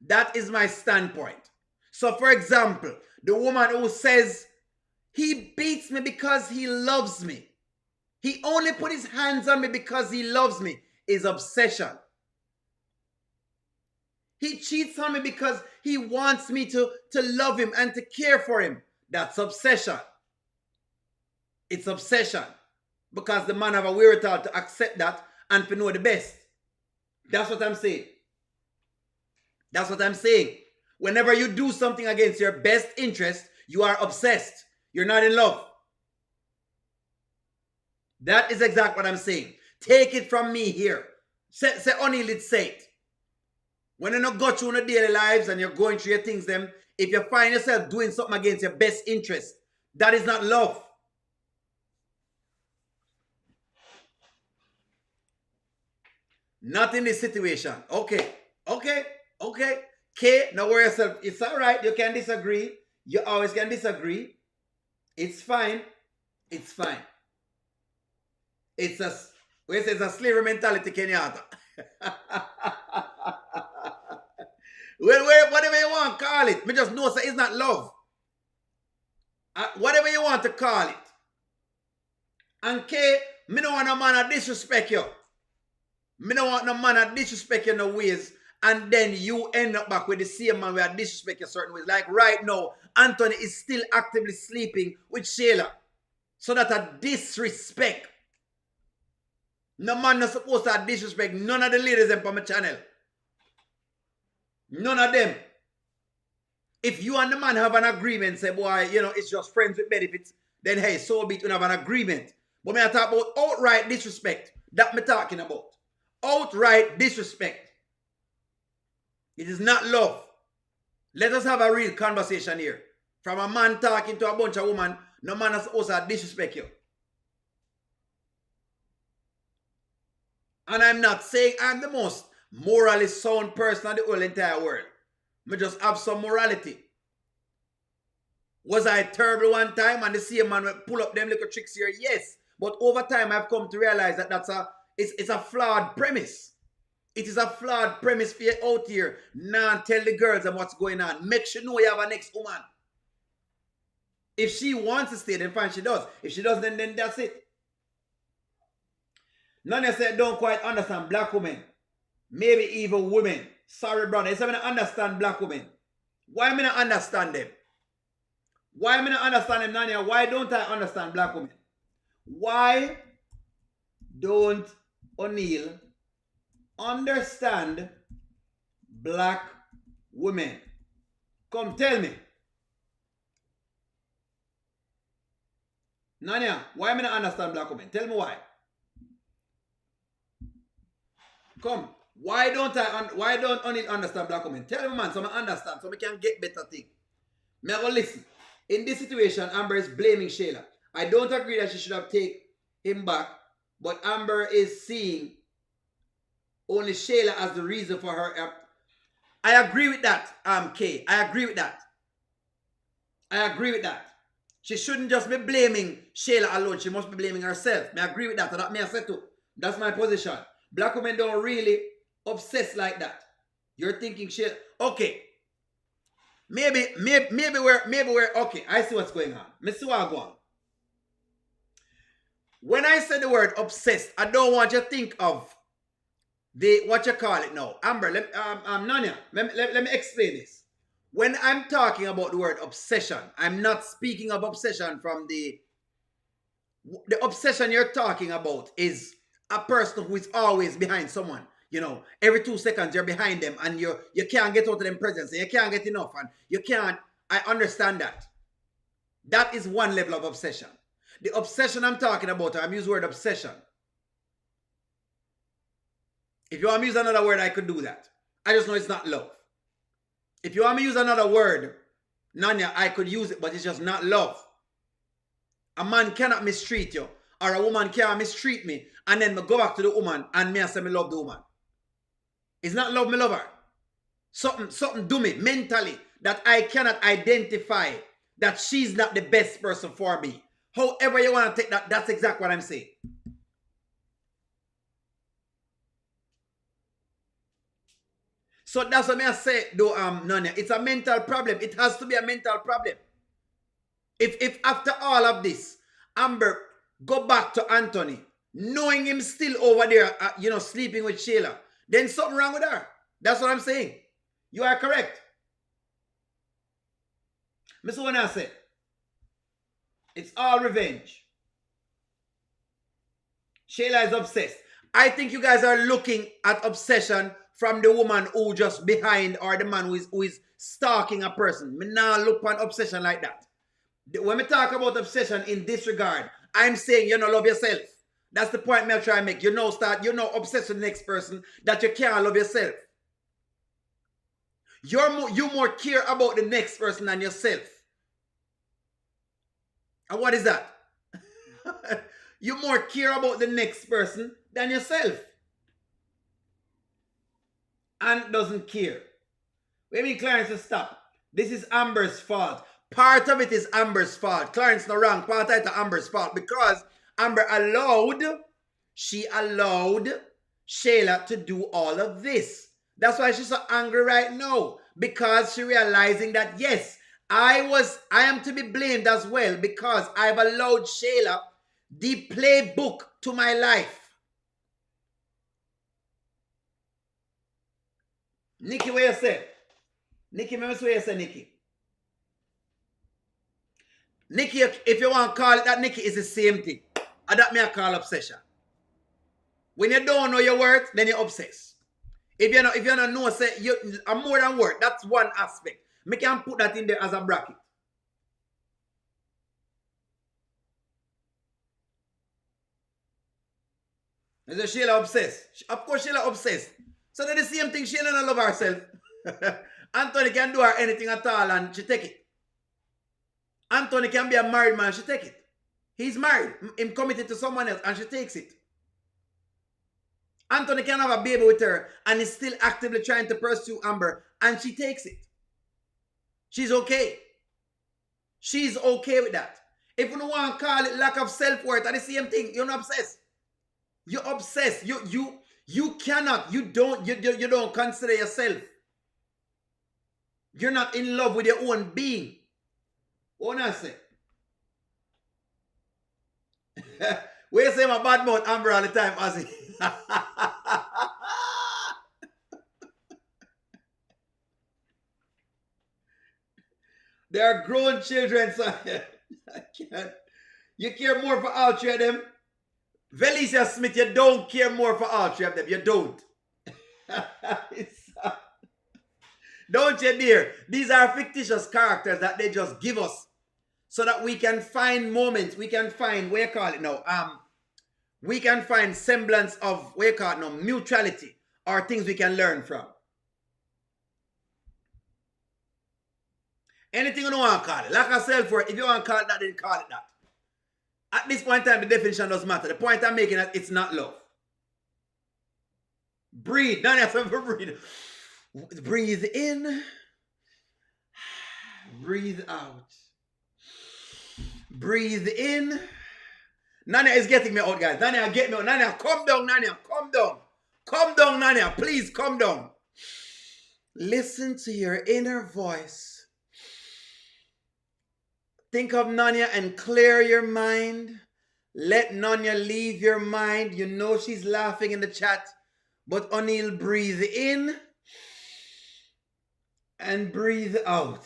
That is my standpoint. So, for example, the woman who says, he beats me because he loves me. He only put his hands on me because he loves me, is obsession. He cheats on me because he wants me to love him and to care for him. That's obsession. It's obsession. Because the man have a wherewithal to accept that and to know the best. That's what I'm saying. That's what I'm saying. Whenever you do something against your best interest, you are obsessed. You're not in love. That is exactly what I'm saying. Take it from me here. Say O'Neill did say it. When you not go through your daily lives and you're going through your things, then if you find yourself doing something against your best interest, that is not love. Not in this situation. Okay. Kay, now worry yourself. It's all right. You can disagree. You always can disagree. It's fine. it's fine. It's a, it's a slavery mentality, Kenyatta. Well, whatever you want, call it. Me just know so it's not love. Whatever you want to call it. And K, me don't want no man to disrespect you. Me don't want no man to disrespect you in no ways. And then you end up back with the same man where disrespect you certain ways. Like right now, Anthony is still actively sleeping with Shayla. So that a disrespect. No man not supposed to disrespect none of the ladies on my channel. None of them. If you and the man have an agreement, say, boy, you know, it's just friends with benefits, then hey, so be it, you have an agreement. But me I talk about outright disrespect. That me talking about. Outright disrespect. It is not love. Let us have a real conversation here. From a man talking to a bunch of women, no man is supposed to disrespect you. And I'm not saying I'm the most morally sound person in the whole entire world. I just have some morality. Was I terrible one time and the same man will pull up them little tricks here? Yes. But over time I've come to realize that it's a flawed premise. It is a flawed premise for you out here. Now tell the girls them what's going on. Make sure you know you have a next woman. If she wants to stay, then fine, she does. If she doesn't, then that's it. None of you say don't quite understand black women. Maybe even women. Sorry, brother. It's I don't understand black women. Why me not understand them? Why me not understand them, Nanya? Why don't I understand black women? Why don't O'Neill understand black women? Come tell me. Nanya, why me not understand black women? Tell me why. Come. Why don't O'Neill understand black women? Tell me, man, so I understand, so I can get better thing. Me I go listen. In this situation, Amber is blaming Shayla. I don't agree that she should have taken him back, but Amber is seeing only Shayla as the reason for her. I agree with that, Kay. I agree with that. I agree with that. She shouldn't just be blaming Shayla alone. She must be blaming herself. I agree with that. And that me I said too. That's my position. Black women don't really obsess like that. You're thinking Shayla. Okay. Maybe we're okay. I see what's going on. Me see what I go on. When I say the word obsessed, I don't want you to think of the what you call it now. Amber, Nanya, let me explain this. When I'm talking about the word obsession, I'm not speaking of obsession from the obsession you're talking about is a person who is always behind someone. You know, every 2 seconds you're behind them and you can't get out of them presence and you can't get enough and you can't. I understand that. That is one level of obsession. The obsession I'm talking about, I'm using the word obsession. If you want me to use another word, I could do that. I just know it's not love. If you want me to use another word, Nanya, I could use it, but it's just not love. A man cannot mistreat you, or a woman can't mistreat me, and then me go back to the woman and me say me love the woman. It's not love, me love her. Something do me mentally that I cannot identify that she's not the best person for me. However you want to take that, that's exactly what I'm saying. So that's what I say, though, Nanya. It's a mental problem. It has to be a mental problem. If after all of this, Amber go back to Anthony, knowing him still over there, sleeping with Shayla, then something wrong with her. That's what I'm saying. You are correct. Mr. When I say, it's all revenge. Shayla is obsessed. I think you guys are looking at obsession from the woman who just behind or the man who is stalking a person. Me now look on obsession like that. When we talk about obsession in this regard, I'm saying you don't love yourself. That's the point I'm trying to make. You know obsessed with the next person that you can't love yourself. You more care about the next person than yourself. And what is that? You more care about the next person than yourself. And doesn't care. We mean Clarence to stop. This is Amber's fault. part of it is Amber's fault. Clarence no wrong. Part of it is Amber's fault because Amber allowed Shayla to do all of this. That's why she's so angry right now, because she realizing that yes, I am to be blamed as well because I've allowed Shayla the playbook to my life. Nikki, what you say? Nikki, remember what you say, Nikki? Nikki, if you want to call it that, Nikki, is the same thing. And that me I call obsession. When you don't know your worth, then you're obsessed. If you don't know, say you are more than worth. That's one aspect. Me can put that in there as a bracket. Is Shayla obsessed? Of course Shayla obsessed. So they're the same thing. Shayla don't love herself. Anthony can do her anything at all and she take it. Anthony can be a married man, she take it. He's married. Him committed to someone else and she takes it. Anthony can have a baby with her and is still actively trying to pursue Amber and she takes it. She's okay. She's okay with that. If you don't want to call it lack of self-worth, that's the same thing. You're not obsessed. You're obsessed. You cannot, you don't consider yourself. You're not in love with your own being. What I say? We say my bad mouth Amber all the time, Ozzy. They are grown children, so I can't. You care more for all three of them? Velicia Smith, you don't care more for all three of them. You don't. Don't you dear? These are fictitious characters that they just give us so that we can find moments. We can find, what you call it now? We can find semblance of, what you call it now? Mutuality or things we can learn from. Anything you don't want to call it. Lack of self-worth. If you want to call it that, then call it that. At this point in time, the definition doesn't matter. The point I'm making is it's not love. Breathe. None of them breathe. Breathe in. Breathe out. Breathe in. Nanya is getting me out, guys. Nanya, get me out. Nanya, come down, Nanya. Come down. Come down, Nanya. Please come down. Listen to your inner voice. Think of Nanya and clear your mind. Let Nanya leave your mind. You know she's laughing in the chat. But O'Neill, breathe in and breathe out.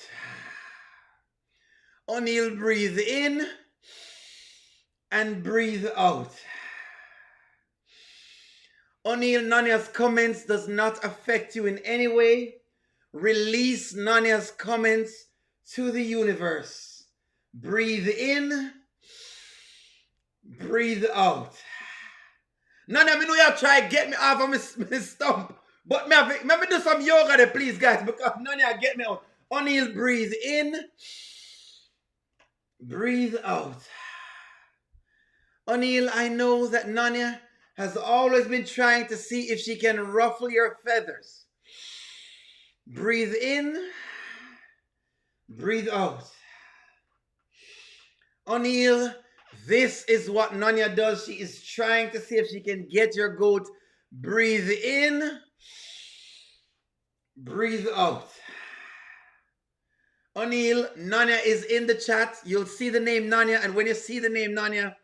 O'Neill, breathe in and breathe out. O'Neill, Nanya's comments does not affect you in any way. Release Nanya's comments to the universe. Breathe in, breathe out. Nanya, me know you try to get me off of my stump. But let me do some yoga there, please, guys, because Nanya get me out. O'Neill, breathe in, breathe out. O'Neill, I know that Nanya has always been trying to see if she can ruffle your feathers. Breathe in, breathe out. O'Neill, this is what Nanya does. She is trying to see if she can get your goat. Breathe in, breathe out. O'Neill, Nanya is in the chat. You'll see the name Nanya, and when you see the name Nanya,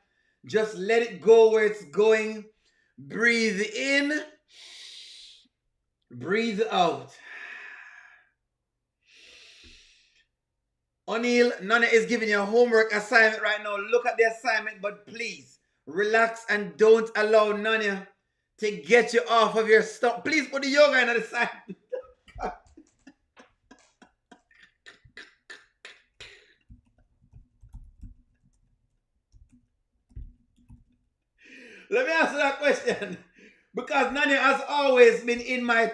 just let it go where it's going. Breathe in, breathe out. O'Neill, Nanya is giving you a homework assignment right now. Look at the assignment, but please relax and don't allow Nanya to get you off of your stump. Please put the yoga in the assignment. Let me answer that question. Because Nanya has always been in my...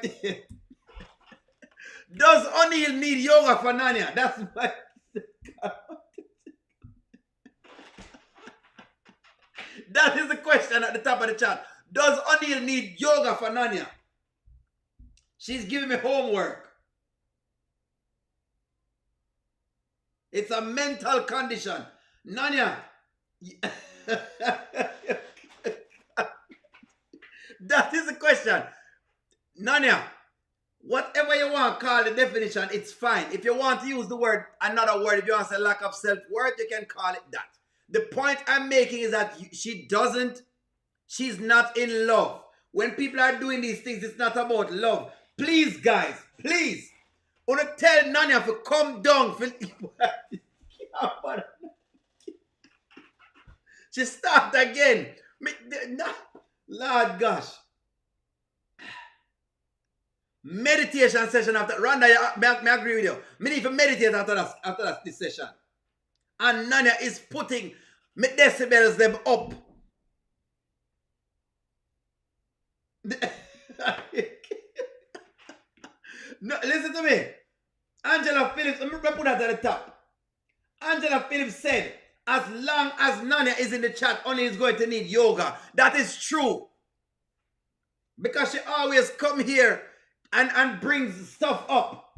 Does O'Neill need yoga for Nanya? That's my... That is the question at the top of the chat. Does O'Neill need yoga for Nanya? She's giving me homework. It's a mental condition. Nanya. That is the question. Nanya, whatever you want to call the definition, it's fine. If you want to use the word, another word, if you want to say lack of self-worth, you can call it that. The point I'm making is that she's not in love. When people are doing these things, it's not about love. Please, guys, please. I want to tell Nanya to come down. She start again. Lord gosh. Meditation session after. Rhonda, I agree with you. Me need to meditate after this session. And Nanya is putting me decibels them up. No, listen to me. Angela Phillips, I'm going to put that at the top. Angela Phillips said, as long as Nanya is in the chat, only is going to need yoga. That is true. Because she always come here and brings stuff up.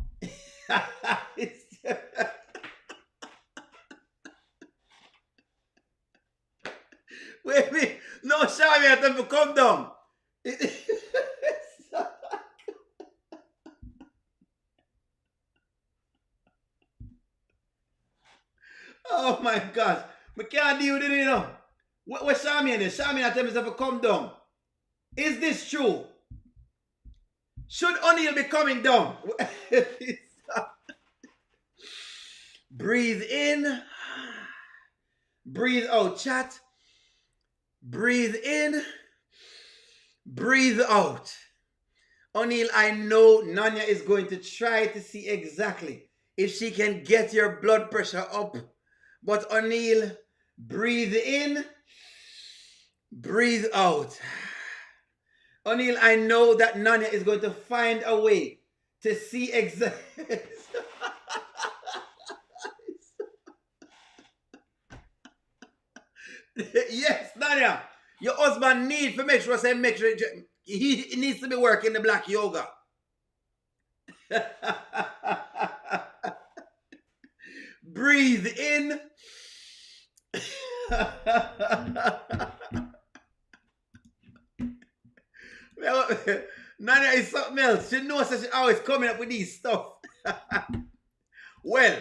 Wait. No, Shami, I have to come down. Oh my gosh. I can't deal with it, you know. What Shami in there? Shami, I tell myself to come down. Is this true? Should O'Neal be coming down? Breathe in. Breathe out, chat. Breathe in. Breathe out. O'Neal, I know Nanya is going to try to see exactly if she can get your blood pressure up. But O'Neal, breathe in. Breathe out. O'Neal, I know that Nanya is going to find a way to see exactly. Yes, Nanya, your husband needs to make sure he needs to be working the black yoga. Breathe in. Nanya is something else. She knows that she's always coming up with these stuff. Well,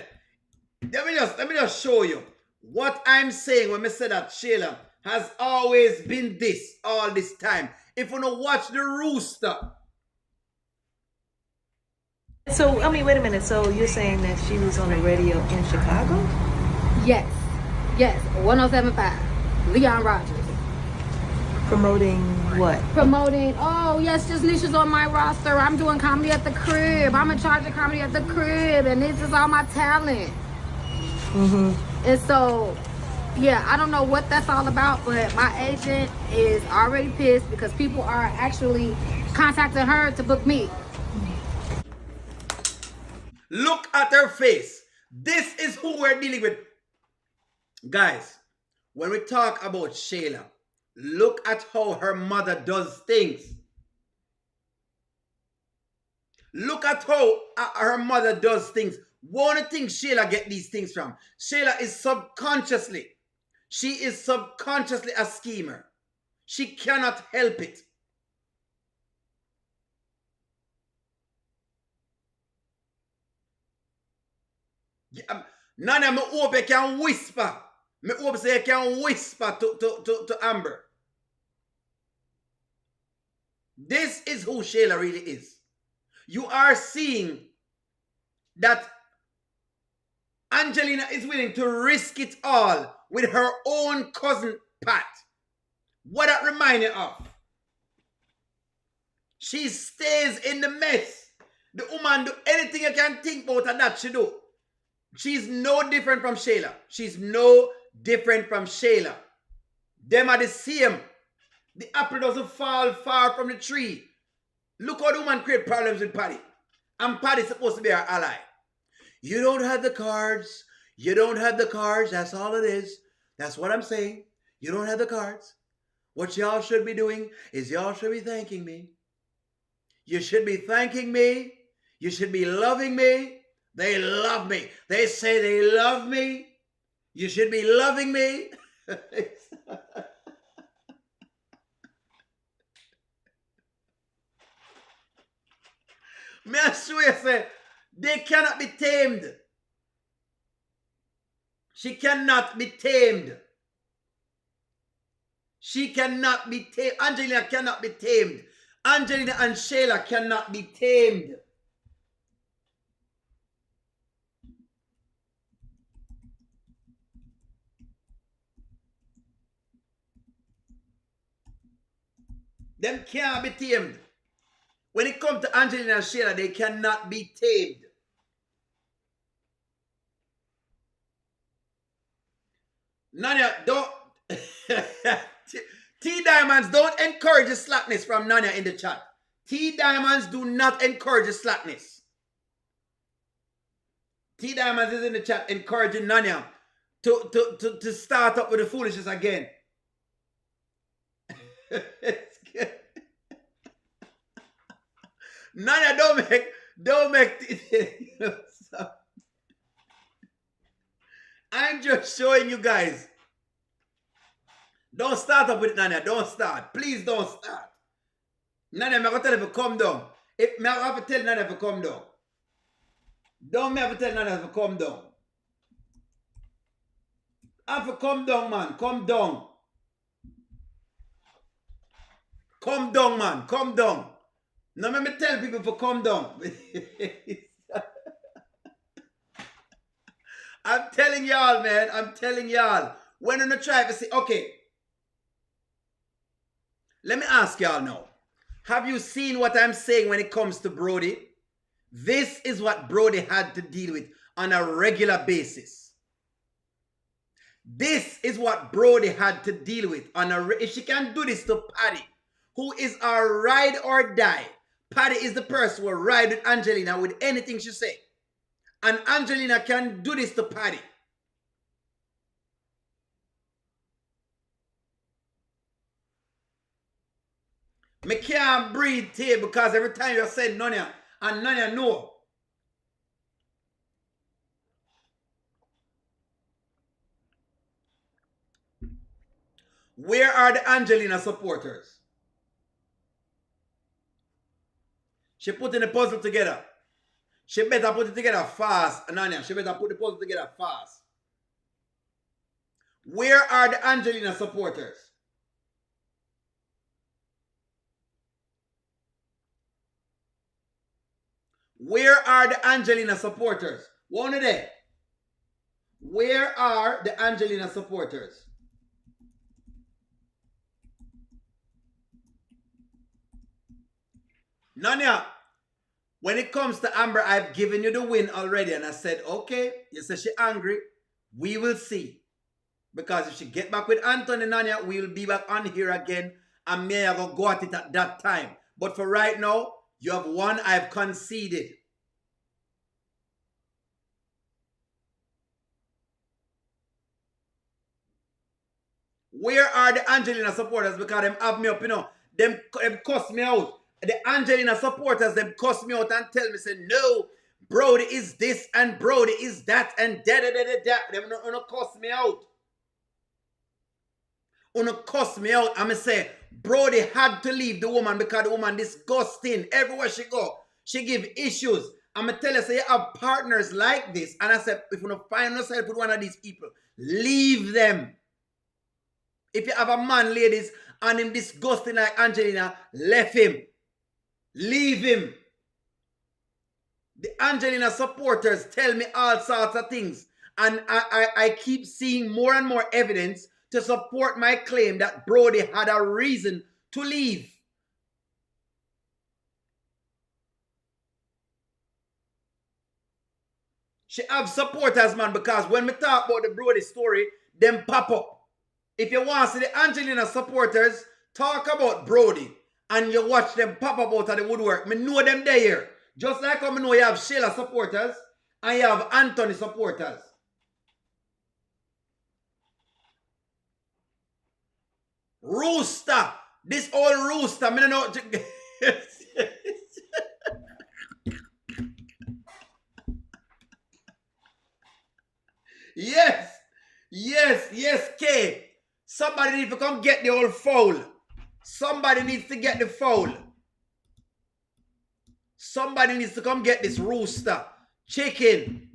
let me just show you what I'm saying when I say that Shayla has always been this all this time. If you don't watch the rooster. So, I mean, wait a minute. So you're saying that she was on the radio in Chicago? Yes. 1075. Leon Rogers. Promoting what? Promoting, oh, yes, just Nisha's on my roster. I'm doing comedy at the crib. I'm in charge of comedy at the crib. And this is all my talent. Mm-hmm. And so, yeah, I don't know what that's all about, but my agent is already pissed because people are actually contacting her to book me. Look at her face. This is who we're dealing with. Guys, when we talk about Shayla, look at how her mother does things. Look at how her mother does things. One of the things Shayla get these things from. Shayla is subconsciously. She is subconsciously a schemer. She cannot help it. Nana, I hope I can whisper. I hope say I can whisper to Amber. This is who Shayla really is. You are seeing that Angelina is willing to risk it all with her own cousin Pat. What that reminded of? She stays in the mess. The woman do anything you can think about and that she do. She's no different from Shayla. She's no different from Shayla. Them are the same. The apple doesn't fall far from the tree. Look how the woman create problems with Patty. And Patty's supposed to be her ally. You don't have the cards. You don't have the cards. That's all it is. That's what I'm saying. You don't have the cards. What y'all should be doing is y'all should be thanking me. You should be thanking me. You should be loving me. They love me. They say they love me. You should be loving me. Me I swear, say, they cannot be tamed. She cannot be tamed. She cannot be tamed. Angelina cannot be tamed. Angelina and Shayla cannot be tamed. Them can't be tamed. When it comes to Angelina and Shayla, they cannot be tamed. Nanya, don't... T-Diamonds, don't encourage the slackness from Nanya in the chat. T-Diamonds do not encourage the slackness. T-Diamonds is in the chat encouraging Nanya to start up with the foolishness again. Nanya, don't make I'm just showing you guys. Don't start up with it, Nanya. Don't start. Please don't start. Nanya, I'm going to tell you to come down. If I have to tell Nanya to come down. Don't have to tell Nanya to come down. I have to come down, man. Come down. Come down, man. Come down. Now let me tell people to come down. I'm telling y'all, man. I'm telling y'all. When I'm try to say, okay. Let me ask y'all now. Have you seen what I'm saying when it comes to Brody? This is what Brody had to deal with on a regular basis. This is what Brody had to deal with on a... If she can do this to Patty, who is our ride or die. Patty is the person who will ride with Angelina with anything she say. And Angelina can do this to Patty. Me can't breathe here because every time you say Nanya, and Nanya know. Where are the Angelina supporters? She putting the puzzle together. She better put it together fast, Nanya. She better put the puzzle together fast. Where are the Angelina supporters? Where are the Angelina supporters? One of them. Where are the Angelina supporters? Nanya, when it comes to Amber, I've given you the win already. And I said, okay, you say she angry. We will see. Because if she get back with Anthony, Nanya, we'll be back on here again. And may I go at it at that time. But for right now, you have won. I've conceded. Where are the Angelina supporters? Because them have me up, you know. Them cuss me out. The Angelina supporters, them cuss me out and tell me, say, no, Brody is this and Brody is that and da-da-da-da-da. Them no cuss me out. Uno cuss me out. I'm say, Brody had to leave the woman because the woman disgusting. Everywhere she go, she give issues. I'm going to tell you, say, you have partners like this. And I said, if you don't find yourself with one of these people, leave them. If you have a man, ladies, and him disgusting like Angelina, left him. Leave him. The Angelina supporters tell me all sorts of things. And I keep seeing more and more evidence to support my claim that Brody had a reason to leave. She have supporters, man, because when we talk about the Brody story, them pop up. If you want to see the Angelina supporters talk about Brody and you watch them pop up out of the woodwork, me know them there. Just like how I know you have Shayla supporters and you have Anthony supporters. Rooster. This old rooster. I don't know. Yes. Yes. Yes, K. Somebody needs to come get the old fowl. Somebody needs to get the fowl. Somebody needs to come get this rooster. Chicken.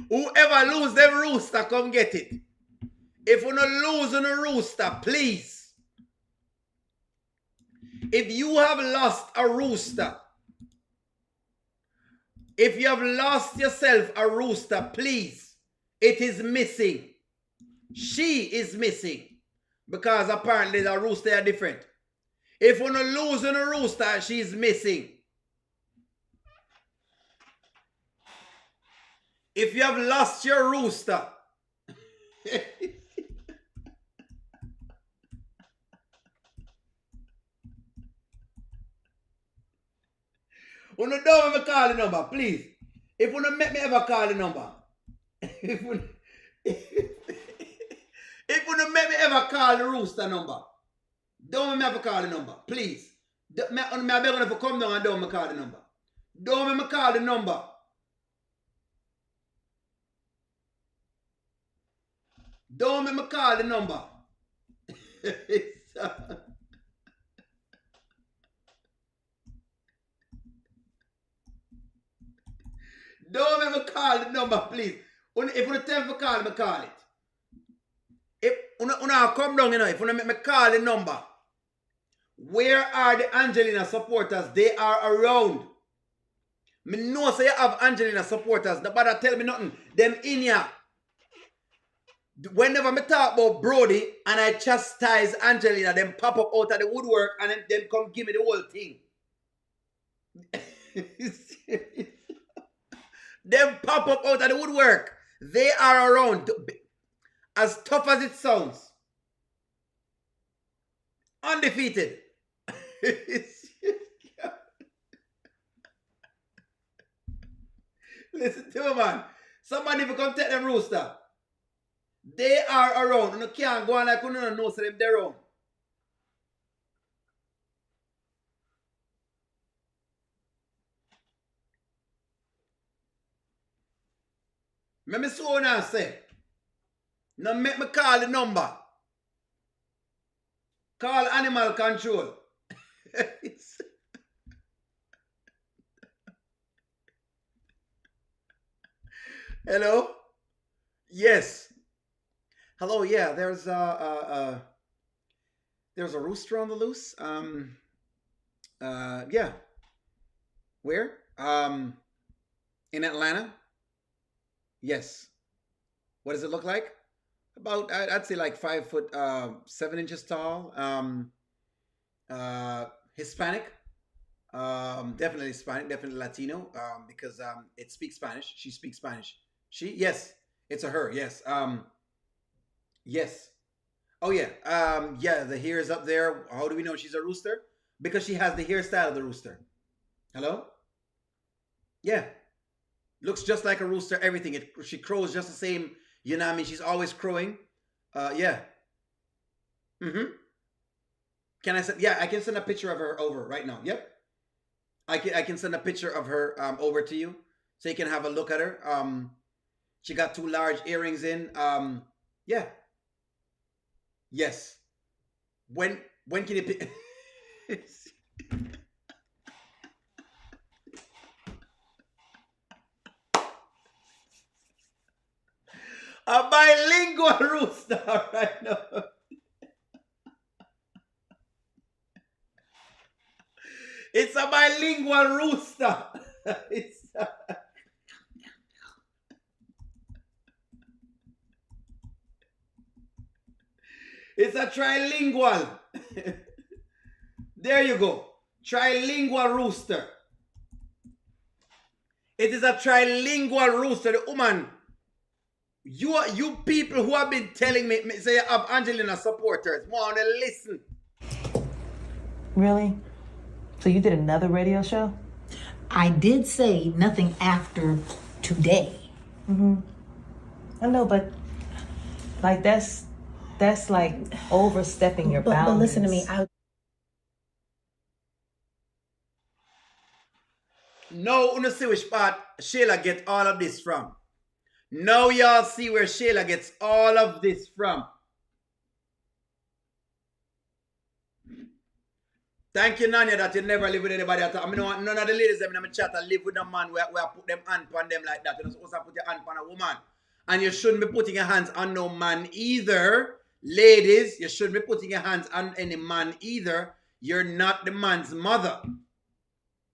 Whoever lose them rooster, come get it. If you not lose on a rooster, please. If you have lost a rooster, if you have lost yourself a rooster, please. It is missing. She is missing. Because apparently the rooster are different. If you not lose on a rooster, she is missing. If you have lost your rooster, when you don't ever call the number, please. If you don't make me ever call the number, if you don't make me ever call the rooster number, don't make me ever call the number, please. I'm begging you to come down and don't make me call the number. Don't make me call the number. Don't make me call the number. Don't make me call the number, please. If you tell me to call me, call it. If you come down, if you make me call the number, where are the Angelina supporters? They are around. Me know say you have Angelina supporters. Nobody tell me nothing. Them in here. Whenever me talk about Brody and I chastise Angelina, them pop up out of the woodwork and them come give me the whole thing. Them pop up out of the woodwork. They are around. As tough as it sounds. Undefeated. Listen to me, man. Somebody if you come take them rooster. They are around. You can't go on like you don't know so them they're around. Let me see what I say. Now make me call the number. Call animal control. Hello? Yes. Hello, yeah, there's a rooster on the loose. Yeah. Where? In Atlanta? Yes. What does it look like? About, I'd say like 5'7" tall. Hispanic. Definitely Hispanic, definitely Latino. Because it speaks Spanish. She speaks Spanish. She? Yes. It's a her, yes. Yes. Oh yeah. Yeah, the hair is up there. How do we know she's a rooster? Because she has the hairstyle of the rooster. Hello? Yeah. Looks just like a rooster, everything. She crows just the same. You know what I mean? She's always crowing. Yeah. Mm-hmm. Can I send? Yeah, I can send a picture of her over right now. Yep. I can send a picture of her over to you so you can have a look at her. She got 2 large earrings in. Yeah. Yes. When can you pick? A bilingual rooster right now. It's a bilingual rooster. It's a trilingual. There you go. Trilingual rooster. It is a trilingual rooster. The woman, you people who have been telling me say you have Angelina supporters, want to listen. Really? So you did another radio show? I did say nothing after today. I know, but like that's like overstepping your boundaries. But listen to me. Now, you see which part Shayla get all of this from. Now y'all see where Shayla gets all of this from. Thank you, Nanya, that you never live with anybody at all. I mean, none of the ladies them in my chat live with a man where I put them hand on them like that. You're not supposed to put your hand on a woman. And you shouldn't be putting your hands on no man either. Ladies, you shouldn't be putting your hands on any man either. You're not the man's mother.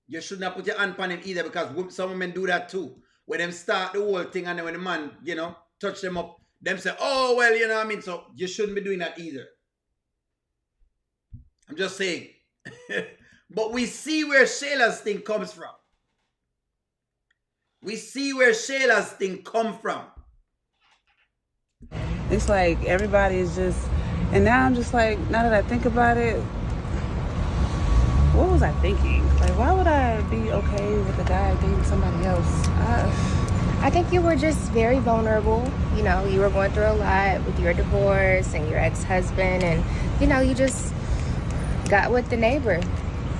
You should not put your hand on him either, because some women do that too. When them start the whole thing and then when the man, touch them up, them say, oh, well, you know what I mean? So you shouldn't be doing that either. I'm just saying. But we see where Shayla's thing comes from. We see where Shayla's thing come from. It's like everybody is just, and now I'm just like, now that I think about it, what was I thinking? Like, why would I be okay with a guy dating somebody else? I think you were just very vulnerable. You know, you were going through a lot with your divorce and your ex-husband, and, you just got with the neighbor.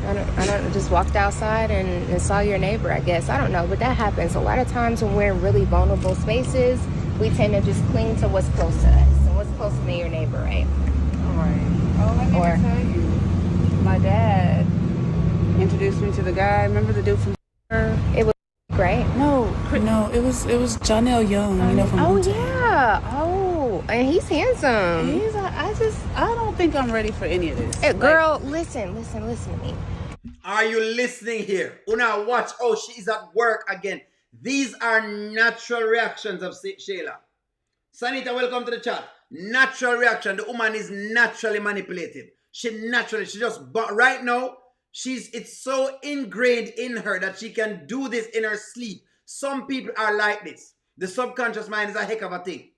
I don't just walked outside and saw your neighbor, I guess. I don't know, but that happens. A lot of times when we're in really vulnerable spaces, we tend to just cling to what's close to us. And what's closer than your neighbor, right? All right. Oh, let me tell you. My dad introduced me to the guy. Remember the dude from It was great. No, it was Jonell Young, from Oh, Wu-Tang. yeah. Oh, and he's handsome. I don't think I'm ready for any of this. Hey, girl, listen to me. Are you listening here? Una, watch. Oh, she's at work again. These are natural reactions of Shayla. Sanita, welcome to the chat. Natural reaction. The woman is naturally manipulative. But right now, it's so ingrained in her that she can do this in her sleep. Some people are like this. The subconscious mind is a heck of a thing.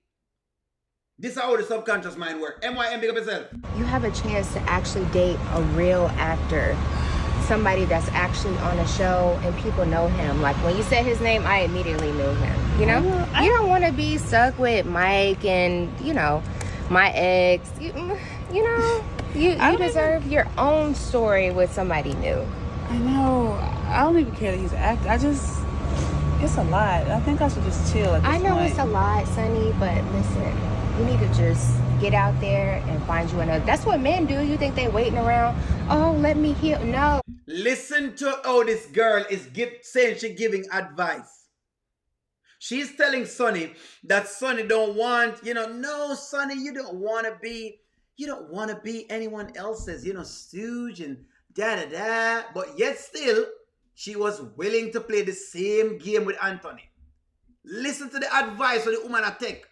This is how the subconscious mind works. MYM, big up yourself. You have a chance to actually date a real actor. Somebody that's actually on a show and people know him. Like when you said his name, I immediately knew him. You don't want to be stuck with Mike and, my ex. You deserve your own story with somebody new. I know. I don't even care that he's an actor. It's a lot. I think I should just chill at this point. I know it's a lot, Sonny, but listen, you need to just get out there and find you another. That's what men do. You think they waiting around? Oh, let me heal. No. Listen to how this girl is saying she's giving advice. She's telling Sonny that Sonny don't want, no, Sonny, you don't want to be anyone else's, stooge and da-da-da. But yet still, she was willing to play the same game with Anthony. Listen to the advice of the woman I take.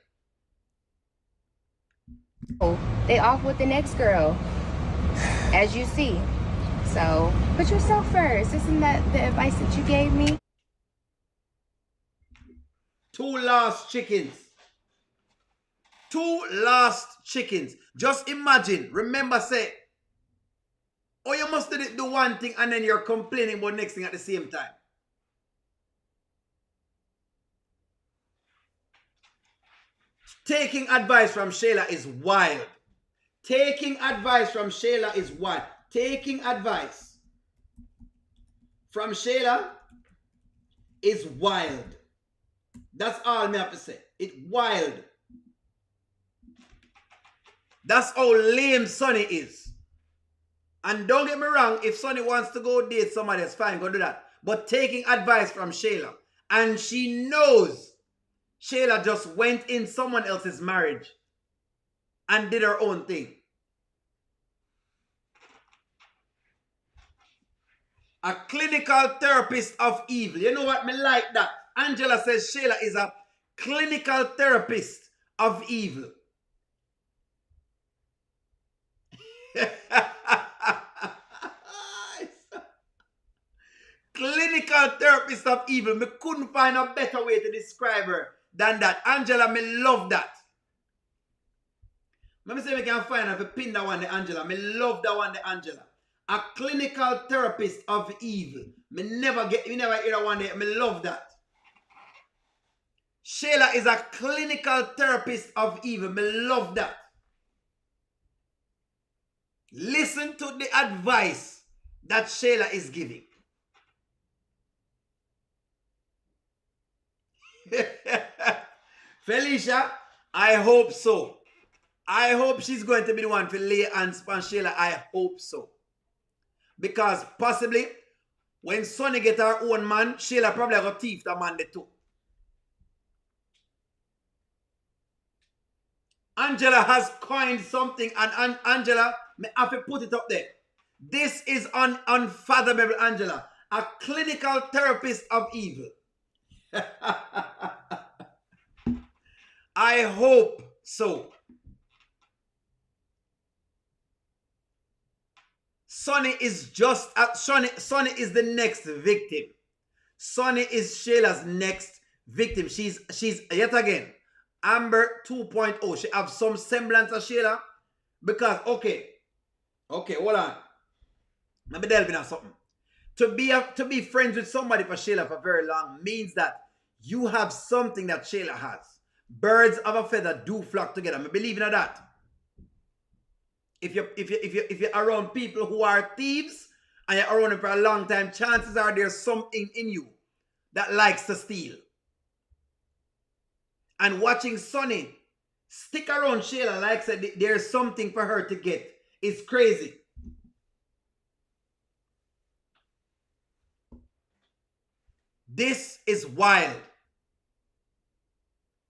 They off with the next girl, as you see. So put yourself first. Isn't that the advice that you gave me? 2 lost chickens. 2 lost chickens. Just imagine. Remember, say, oh, you must do one thing and then you're complaining about next thing at the same time. Taking advice from Shayla is wild. Taking advice from Shayla is wild. Taking advice from Shayla is wild. That's all I have to say. It's wild. That's how lame Sonny is. And don't get me wrong, if Sonny wants to go date somebody, that's fine, go do that. But taking advice from Shayla, and she knows Shayla just went in someone else's marriage and did her own thing. A clinical therapist of evil. You know what? Me like that. Angela says Shayla is a clinical therapist of evil. Clinical therapist of evil. Me couldn't find a better way to describe her than that. Angela, me love that. Let me see if I can find her. If I pin that one, the Angela. Me love that one, the Angela. A clinical therapist of evil. Me never hear that one there. Me love that. Shayla is a clinical therapist of evil. Me love that. Listen to the advice that Shayla is giving. Felicia, I hope so. I hope she's going to be the one to lay hands on Shayla. I hope so. Because possibly, when Sonny get her own man, Shayla probably got thief the man too. Angela has coined something, and Angela, I have to put it up there. This is unfathomable, Angela. A clinical therapist of evil. I hope so. Sonny is just Sonny is the next victim. Sonny is Shayla's next victim. She's yet again Amber 2.0. She have some semblance of Shayla because okay, hold on. Let me delve into something. To be friends with somebody for Shayla for very long means that you have something that Shayla has. Birds of a feather do flock together. I believe in that. If you're around people who are thieves and you're around them for a long time, chances are there's something in you that likes to steal. And watching Sonny stick around Shayla, like I said, there's something for her to get. It's crazy. This is wild.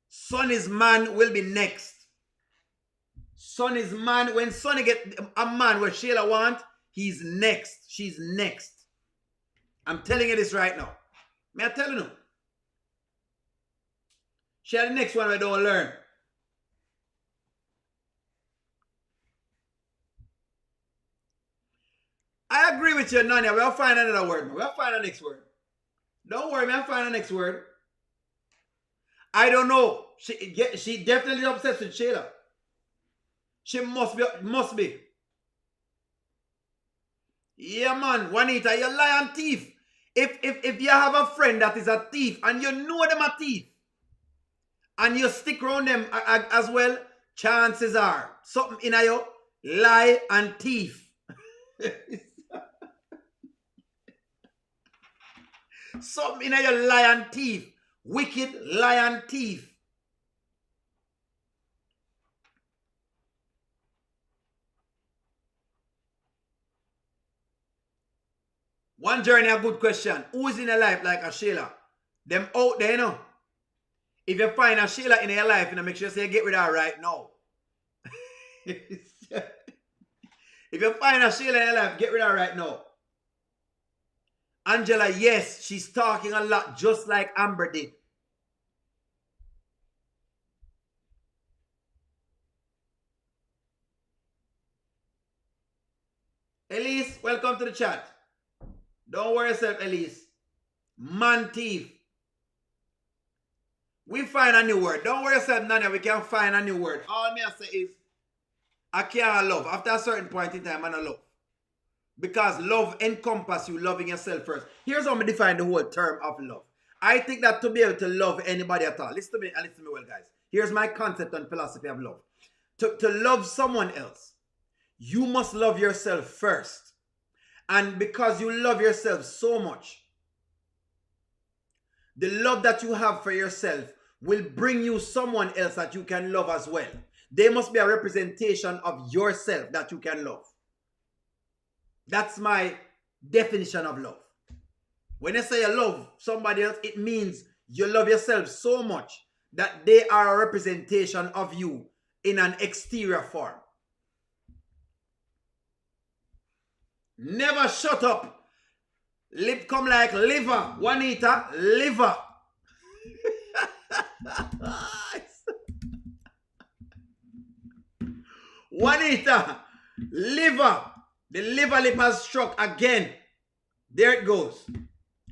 Sonny's man will be next. Sonny's man, when Sonny get a man where Shayla want, he's next. She's next. I'm telling you this right now. I'm telling you. She the next one we don't learn. I agree with you, Nanya. We'll find another word. We'll find the next word. Don't worry, I'll find the next word. I don't know. She definitely obsessed with Shayla. She must be. Yeah, man. Juanita, you lying thief. If you have a friend that is a thief and you know them a thief and you stick around them as well, chances are something in you lie and thief. Something in you lie and thief. Wicked lie and thief. One journey, a good question. Who is in a life like a Shayla? Them out there, you know. If you find a Shayla in your life, you know, make sure you get rid of her right now. If you find a Shayla in your life, get rid of her right now. Angela, yes, she's talking a lot, just like Amber did. Elise, welcome to the chat. Don't worry yourself, Elise. Man thief. We find a new word. Don't worry yourself, Nanya. We can find a new word. All me I say is, I can't love. After a certain point in time, I don't love. Because love encompasses you loving yourself first. Here's how I define the whole term of love. I think that to be able to love anybody at all, listen to me well, guys. Here's my concept and philosophy of love. To love someone else, you must love yourself first. And because you love yourself so much, the love that you have for yourself will bring you someone else that you can love as well. They must be a representation of yourself that you can love. That's my definition of love. When I say you love somebody else, it means you love yourself so much that they are a representation of you in an exterior form. Never shut up. Lip come like liver. Juanita, liver. Juanita, liver. The liver lip has struck again. There it goes.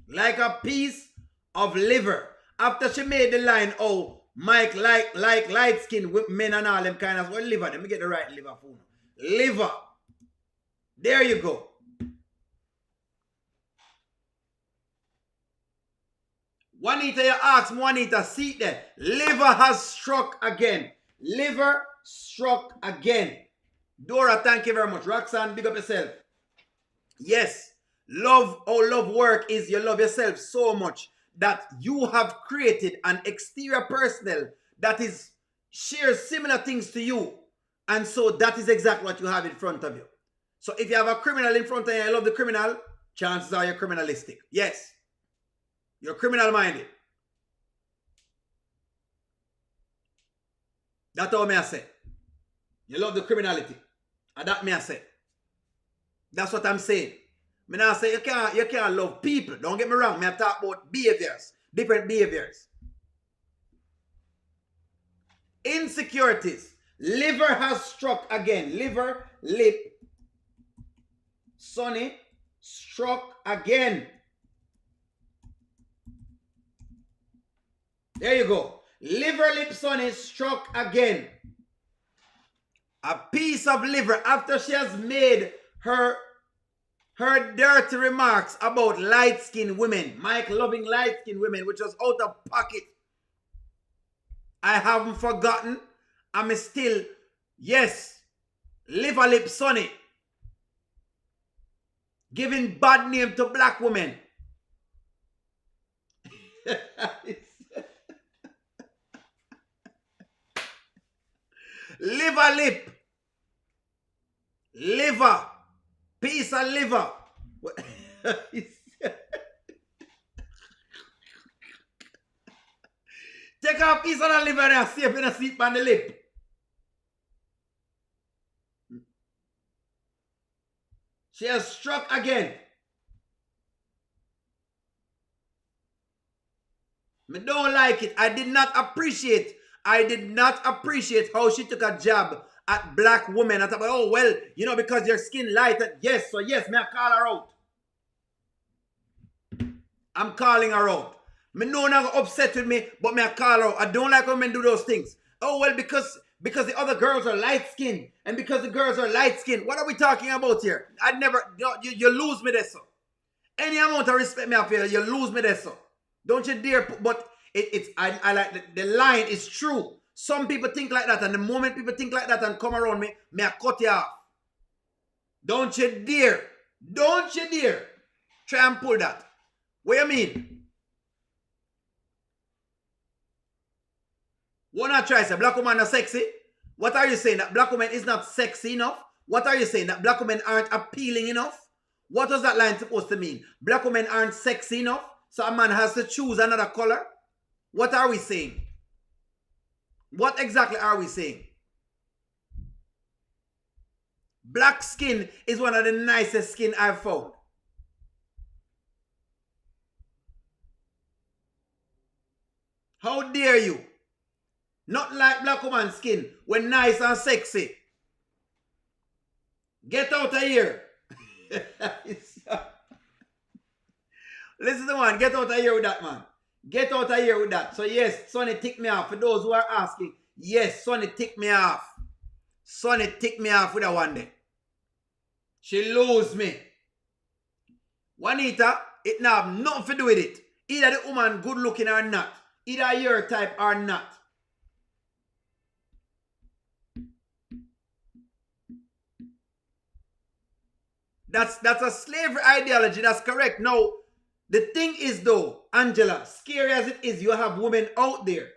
Like a piece of liver. After she made the line, oh, Mike like light skin with men and all them kind of, well, liver. Let me get the right liver for you. Liver. There you go. Juanita, you ask Juanita, see there. Liver has struck again. Liver struck again. Dora, thank you very much. Roxanne, big up yourself. Yes. Love, love work is you love yourself so much that you have created an exterior personnel that is shares similar things to you. And so that is exactly what you have in front of you. So if you have a criminal in front of you and you love the criminal, chances are you're criminalistic. Yes. You're criminal minded. That's all me I say. You love the criminality. And that me I say. That's what I'm saying. Me not say you can't love people. Don't get me wrong. Me I talk about behaviors. Different behaviors. Insecurities. Liver has struck again. Liver, lip, Sonny, struck again. There you go. Liver, lip, Sonny, struck again. A piece of liver after she has made her dirty remarks about light-skinned women. Mike loving light-skinned women, which was out of pocket. I haven't forgotten. I'm still, yes, liver, lip, Sonny. Giving bad name to black women. Liver, lip. Liver. Piece of liver. Take off piece of the liver and see if you don't sleep on the lip. She has struck again. Me don't like it. I did not appreciate how she took a jab at black women. I thought, oh, well, you know, because your skin light. Yes, so yes, me I call her out. I'm calling her out. Me know not upset with me, but me I call her out. I don't like when men do those things. Oh, well, because the other girls are light-skinned. And because the girls are light-skinned. What are we talking about here? I'd never, you lose me there, so. Any amount of respect me I feel, you lose me there, so. Don't you dare, but I like, the line is true. Some people think like that, and the moment people think like that and come around me, I cut you off. Don't you dare. Don't you dare. Try and pull that. What you mean? What not try say black women are sexy? What are you saying? That black women is not sexy enough? What are you saying? That black women aren't appealing enough? What was that line supposed to mean? Black women aren't sexy enough? So a man has to choose another color? What are we saying? What exactly are we saying? Black skin is one of the nicest skin I've found. How dare you? Not like black woman's skin when nice and sexy. Get out of here. Listen to man, get out of here with that, man. Get out of here with that. So yes, Sonny tick me off. For those who are asking, yes, Sonny tick me off. Sonny tick me off with that one day. She lose me. Juanita, it not have nothing to do with it. Either the woman good looking or not. Either your type or not. That's a slavery ideology. That's correct. Now, the thing is though, Angela, scary as it is, you have women out there.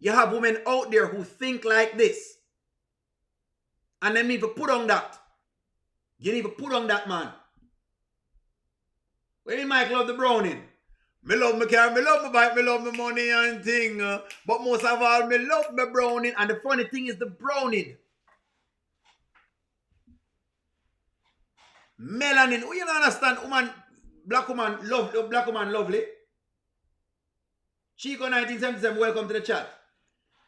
You have women out there who think like this. And they need to put on that. You need to put on that, man. Where you might love the browning? Me love my car, me love my bike, me love my money and thing. But most of all, me love my browning. And the funny thing is the browning. Melanin. You don't understand, woman, black woman, black woman lovely. Chico 1977, welcome to the chat.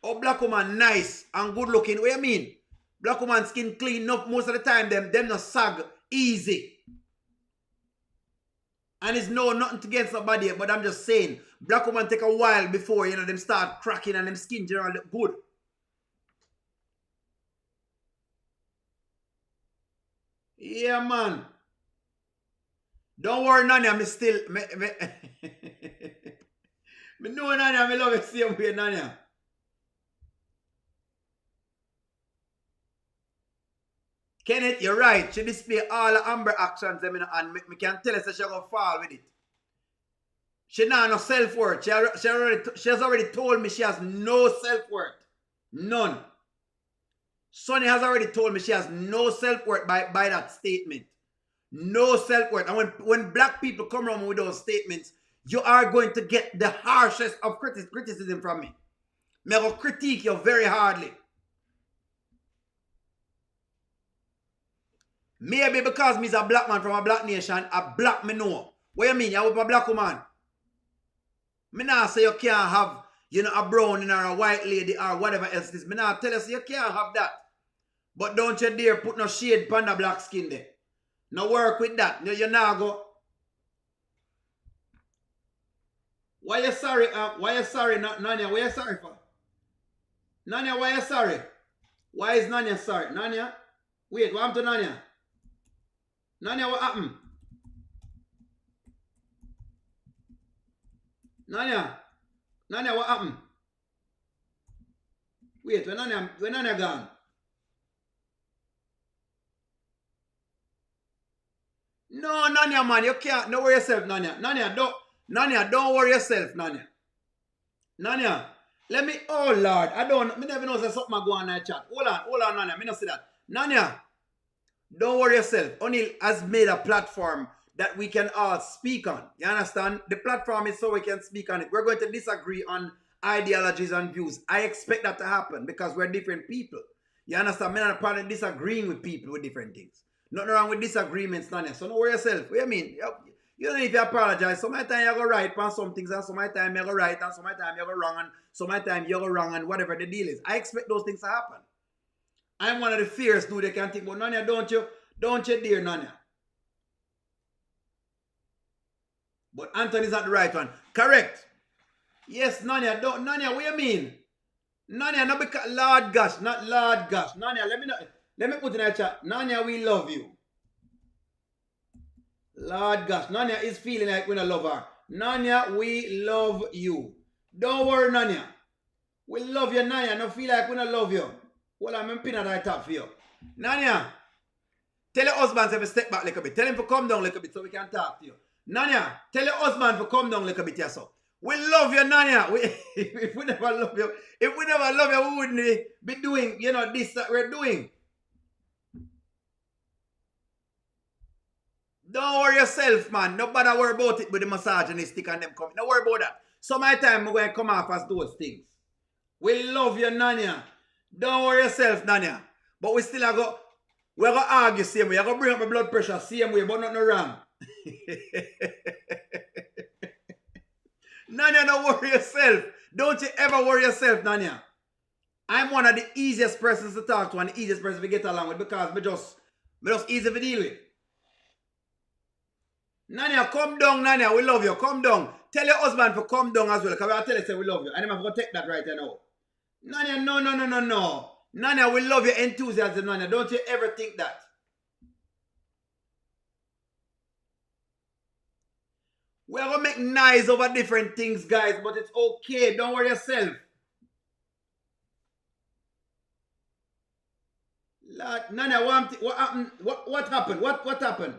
Oh, black woman nice and good looking. What you mean? Black woman skin clean up most of the time. Them not sag easy. And it's nothing against nobody, but I'm just saying, black woman take a while before, them start cracking and them skin generally look good. Yeah, man. Don't worry, Nanya, me still, me know Nanya, me love it same way, Nanya. Kenneth, you're right. She display all the Amber actions and me can tell us that she gonna fall with it. She not no self-worth. She has already told me she has no self-worth. None. Sonny has already told me she has no self-worth by that statement. No self-worth. And when black people come around with those statements, you are going to get the harshest of criticism from me. I will critique you very hardly. Maybe because me's a black man from a black nation, a black me know. What you mean? You have a black woman? Me not say you can't have, a brown or a white lady or whatever else it is. Me not tell you so you can't have that. But don't you dare put no shade on the black skin there. No work with that. You not go. Why you sorry? Why you sorry, Nanya? What you sorry for? Nanya, why you sorry? Why is Nanya sorry? Nanya? Wait, what happened to Nanya? Nanya, what happened? Nanya, what happened? Wait, when Nanya gone? No, Nanya, man, you can't. Don't worry yourself, Nanya. Nanya, don't worry yourself, Nanya. Nanya, let me. Oh Lord, me never know there's something go on in that chat. Hold on, Nanya. Me not see that. Nanya, don't worry yourself. O'Neal has made a platform that we can all speak on. You understand? The platform is so we can speak on it. We're going to disagree on ideologies and views. I expect that to happen because we're different people. You understand? Me not part of disagreeing with people with different things. Nothing wrong with disagreements, Nanya. So don't worry yourself. What do you mean? You don't need to apologize. Sometimes you go right on some things, and sometimes you go right, and sometimes you go wrong, and sometimes you go wrong, and whatever the deal is. I expect those things to happen. I'm one of the fierce dudes that can think, but Nanya, don't you dare, Nanya. But Anthony's not the right one. Correct. Yes, Nanya, Nanya, what do you mean? Nanya, not because Lord gosh, not Lord gosh. Nanya, let me put in a chat. Nanya, we love you. Lord gosh, Nanya is feeling like we don't love her. Nanya, we love you. Don't worry, Nanya. We love you, Nanya. Don't feel like we don't love you. Well, I'm pinning that top for you. Nanya, tell your husband to step back a little bit. Tell him to come down a little bit so we can talk to you. Nanya, tell your husband to come down a little bit, yes, sir. We love you, Nanya. If we never love you, we wouldn't be doing, this that we're doing. Don't worry yourself, man. Nobody worry about it with the misogynistic and them coming. Don't worry about that. Some of the time, we're going to come off as those things. We love you, Nanya. Don't worry yourself, Nanya. But we're going to argue same way. You're going to bring up my blood pressure same way, but nothing wrong. Nanya, don't worry yourself. Don't you ever worry yourself, Nanya. I'm one of the easiest persons to talk to and the easiest person to get along with because we're just easy to deal with. Nanya, come down, Nanya. We love you. Come down. Tell your husband to come down as well. Because I'll tell you, say we love you. And I'm going to take that right now. Nanya, no. Nanya, we love your enthusiasm, Nanya. Don't you ever think that. We're going to make nice over different things, guys. But it's okay. Don't worry yourself. Lord, Nanya, what happened? What happened? What happened?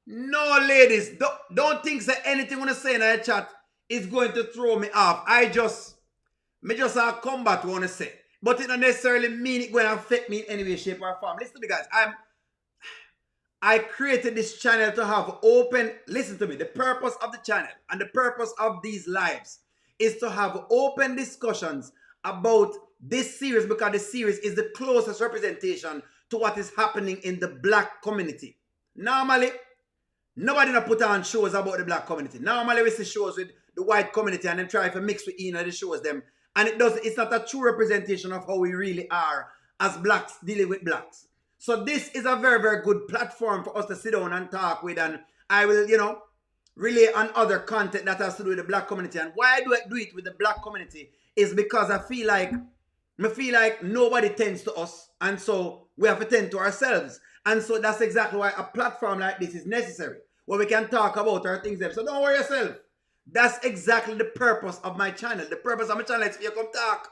No, ladies, don't think that anything I'm going to say in that chat is going to throw me off. I just combat what I want to say. But it don't necessarily mean it going to affect me in any way, shape, or form. Listen to me, guys. I created this channel to have listen to me, the purpose of the channel and the purpose of these lives is to have open discussions about this series because this series is the closest representation to what is happening in the black community. Normally, nobody not put on shows about the black community. Normally we see shows with the white community and then try to mix with the shows them. And it's not a true representation of how we really are as blacks dealing with blacks. So this is a very, very good platform for us to sit down and talk with. And I will, relay on other content that has to do with the black community. And why do I do it with the black community is because I feel like nobody tends to us. And so we have to tend to ourselves. And so that's exactly why a platform like this is necessary, where we can talk about our things. So don't worry yourself. That's exactly the purpose of my channel. The purpose of my channel is for you to come talk.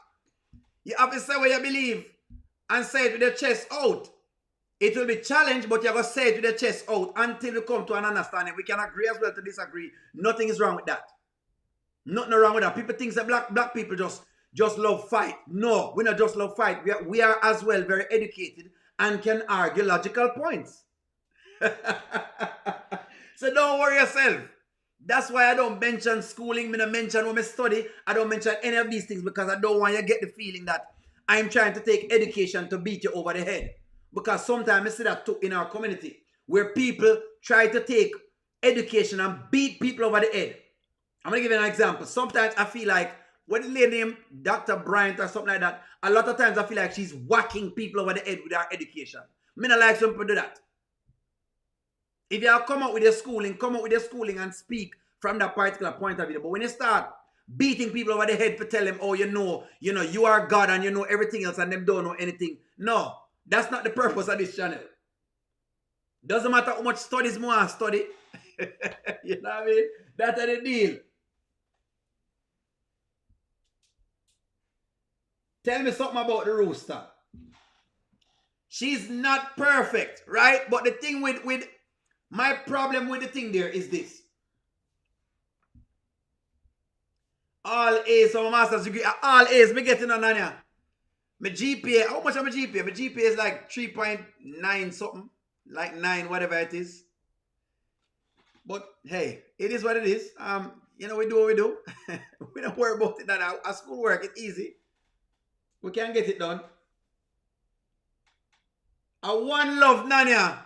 You have to say what you believe and say it with your chest out. It will be challenged, but you're going to say it with your chest out until you come to an understanding. We can agree as well to disagree. Nothing is wrong with that. Nothing wrong with that. People think that black people just love fight. No, we not just love fight. We are as well very educated and can argue logical points. So don't worry yourself. That's why I don't mention schooling. I don't mention when I study. I don't mention any of these things because I don't want you to get the feeling that I'm trying to take education to beat you over the head. Because sometimes I see that too in our community where people try to take education and beat people over the head. I'm going to give you an example. Sometimes I feel like, what is the lady named Dr. Bryant or something like that? A lot of times I feel like she's whacking people over the head with her education. I don't like some people do that. If you come up with your schooling and speak from that particular point of view. But when you start beating people over the head to tell them, oh, you are God and you know everything else and them don't know anything. No, that's not the purpose of this channel. Doesn't matter how much studies more I study. You know what I mean? That's the deal. Tell me something about the rooster. She's not perfect, right? But the thing with my problem with the thing there is this. All A's from a master's degree. All A's me getting on Nanya. My GPA, how much of my GPA? My GPA is like 3.9 something. Like 9, whatever it is. But hey, it is what it is. We do what we do. We don't worry about it now. Our school work is easy. We can get it done. One love, Nanya.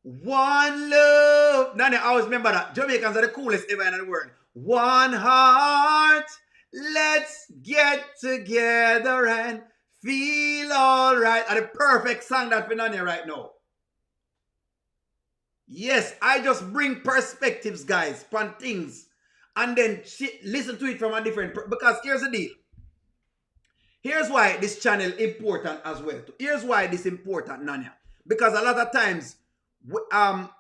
One love. Nanya, I always remember that. Jamaicans are the coolest ever in the world. One heart. Let's get together and feel all right. And the perfect song that for Nanya right now. Yes, I just bring perspectives, guys, on things. And then listen to it from a different... Because here's the deal. Here's why this channel is important as well. Here's why this is important, Nanya. Because a lot of times,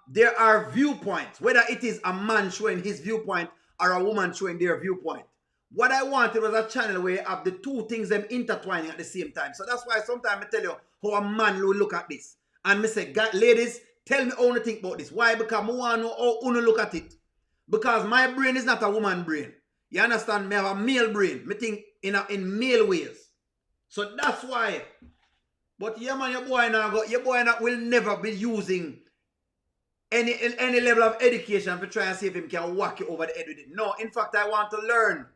there are viewpoints. Whether it is a man showing his viewpoint or a woman showing their viewpoint. What I wanted was a channel where you have the two things them intertwining at the same time. So that's why sometimes I tell you how a man will look at this. And I say, ladies, tell me how you think about this. Why? Because I want to know how you look at it. Because my brain is not a woman brain. You understand? I have a male brain. I think in male ways. So that's why. But yeah, man, your boy now will never be using any level of education to try and see if him can whack you over the head with it. No, in fact, I want to learn.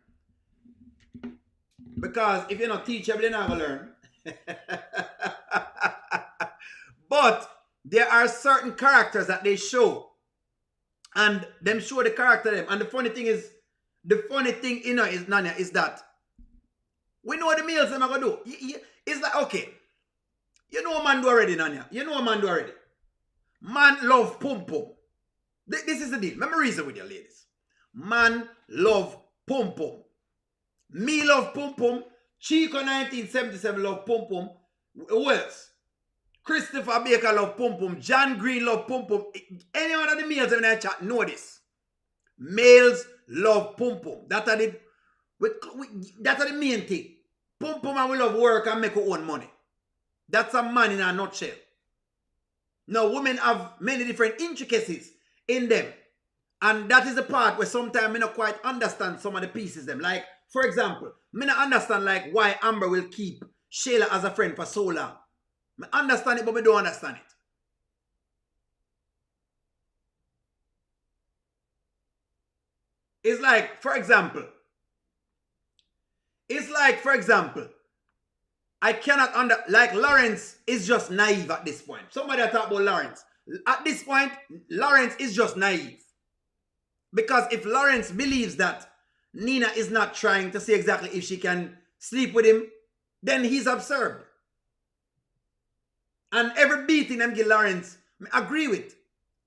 Because if you're not teachable, you're not going to learn. But there are certain characters that they show. And them show the character them. And the funny thing, is Nanya, is that we know what the males them are going to do. It's like, okay, you know what man do already, Nanya. You know what man do already. Man love pum pum. This is the deal. Let me reason with you, ladies. Man love pum pum. Me love pum pum. Chico 1977 love pum pum. Who else? Christopher Baker love pum pum. John Green love pum pum. Any one of the males in that chat know this. Males love pum pum. That's the main thing. Pum pum and we love work and make our own money. That's a man in a nutshell. Now, women have many different intricacies in them. And that is the part where sometimes I don't quite understand some of the pieces them. Like, for example, I don't understand like why Amber will keep Shayla as a friend for so long. I understand it, but I don't understand it. It's like, for example, I cannot like Lawrence is just naive at this point. Somebody talk about Lawrence. At this point, Lawrence is just naive. Because if Lawrence believes that Nina is not trying to see exactly if she can sleep with him, then he's absurd. And every beating them give Lawrence, I agree with.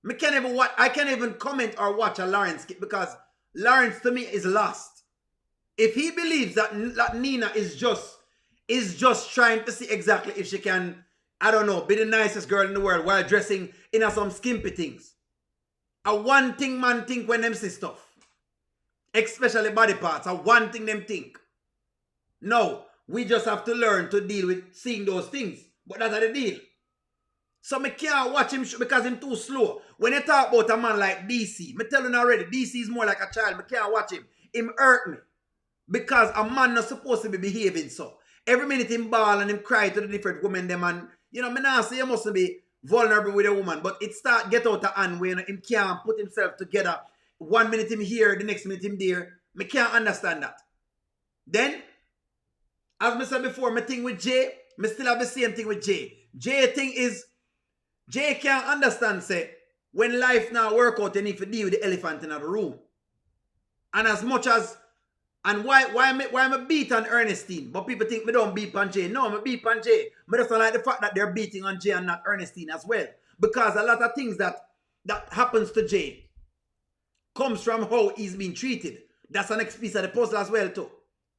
I can't even comment or watch a Lawrence because Lawrence to me is lost. If he believes that Nina is just trying to see exactly if she can, I don't know, be the nicest girl in the world while dressing in some skimpy things. A one thing man think when them see stuff. Especially body parts. A one thing them think. No, we just have to learn to deal with seeing those things. But that's the deal. So me can't watch him because him too slow. When you talk about a man like DC, me tell you already, DC is more like a child. Me can't watch him. Him hurt me. Because a man not supposed to be behaving so. Every minute him bawl and him cry to the different women them and, you know, me not say you must be vulnerable with a woman, but it start get out of hand when him can't put himself together. 1 minute him here, the next minute him there. Me can't understand that. Then, as I said before, my thing with Jay, me still have the same thing with Jay. Jay thing is, Jay can't understand, say, when life now work out, you need to deal with the elephant in the room. And as much as, and why am I beat on Ernestine? But people think me don't beat on Jay. No, I beat on Jay. I just don't like the fact that they're beating on Jay and not Ernestine as well. Because a lot of things that happens to Jay comes from how he's been treated. That's the next piece of the puzzle as well too.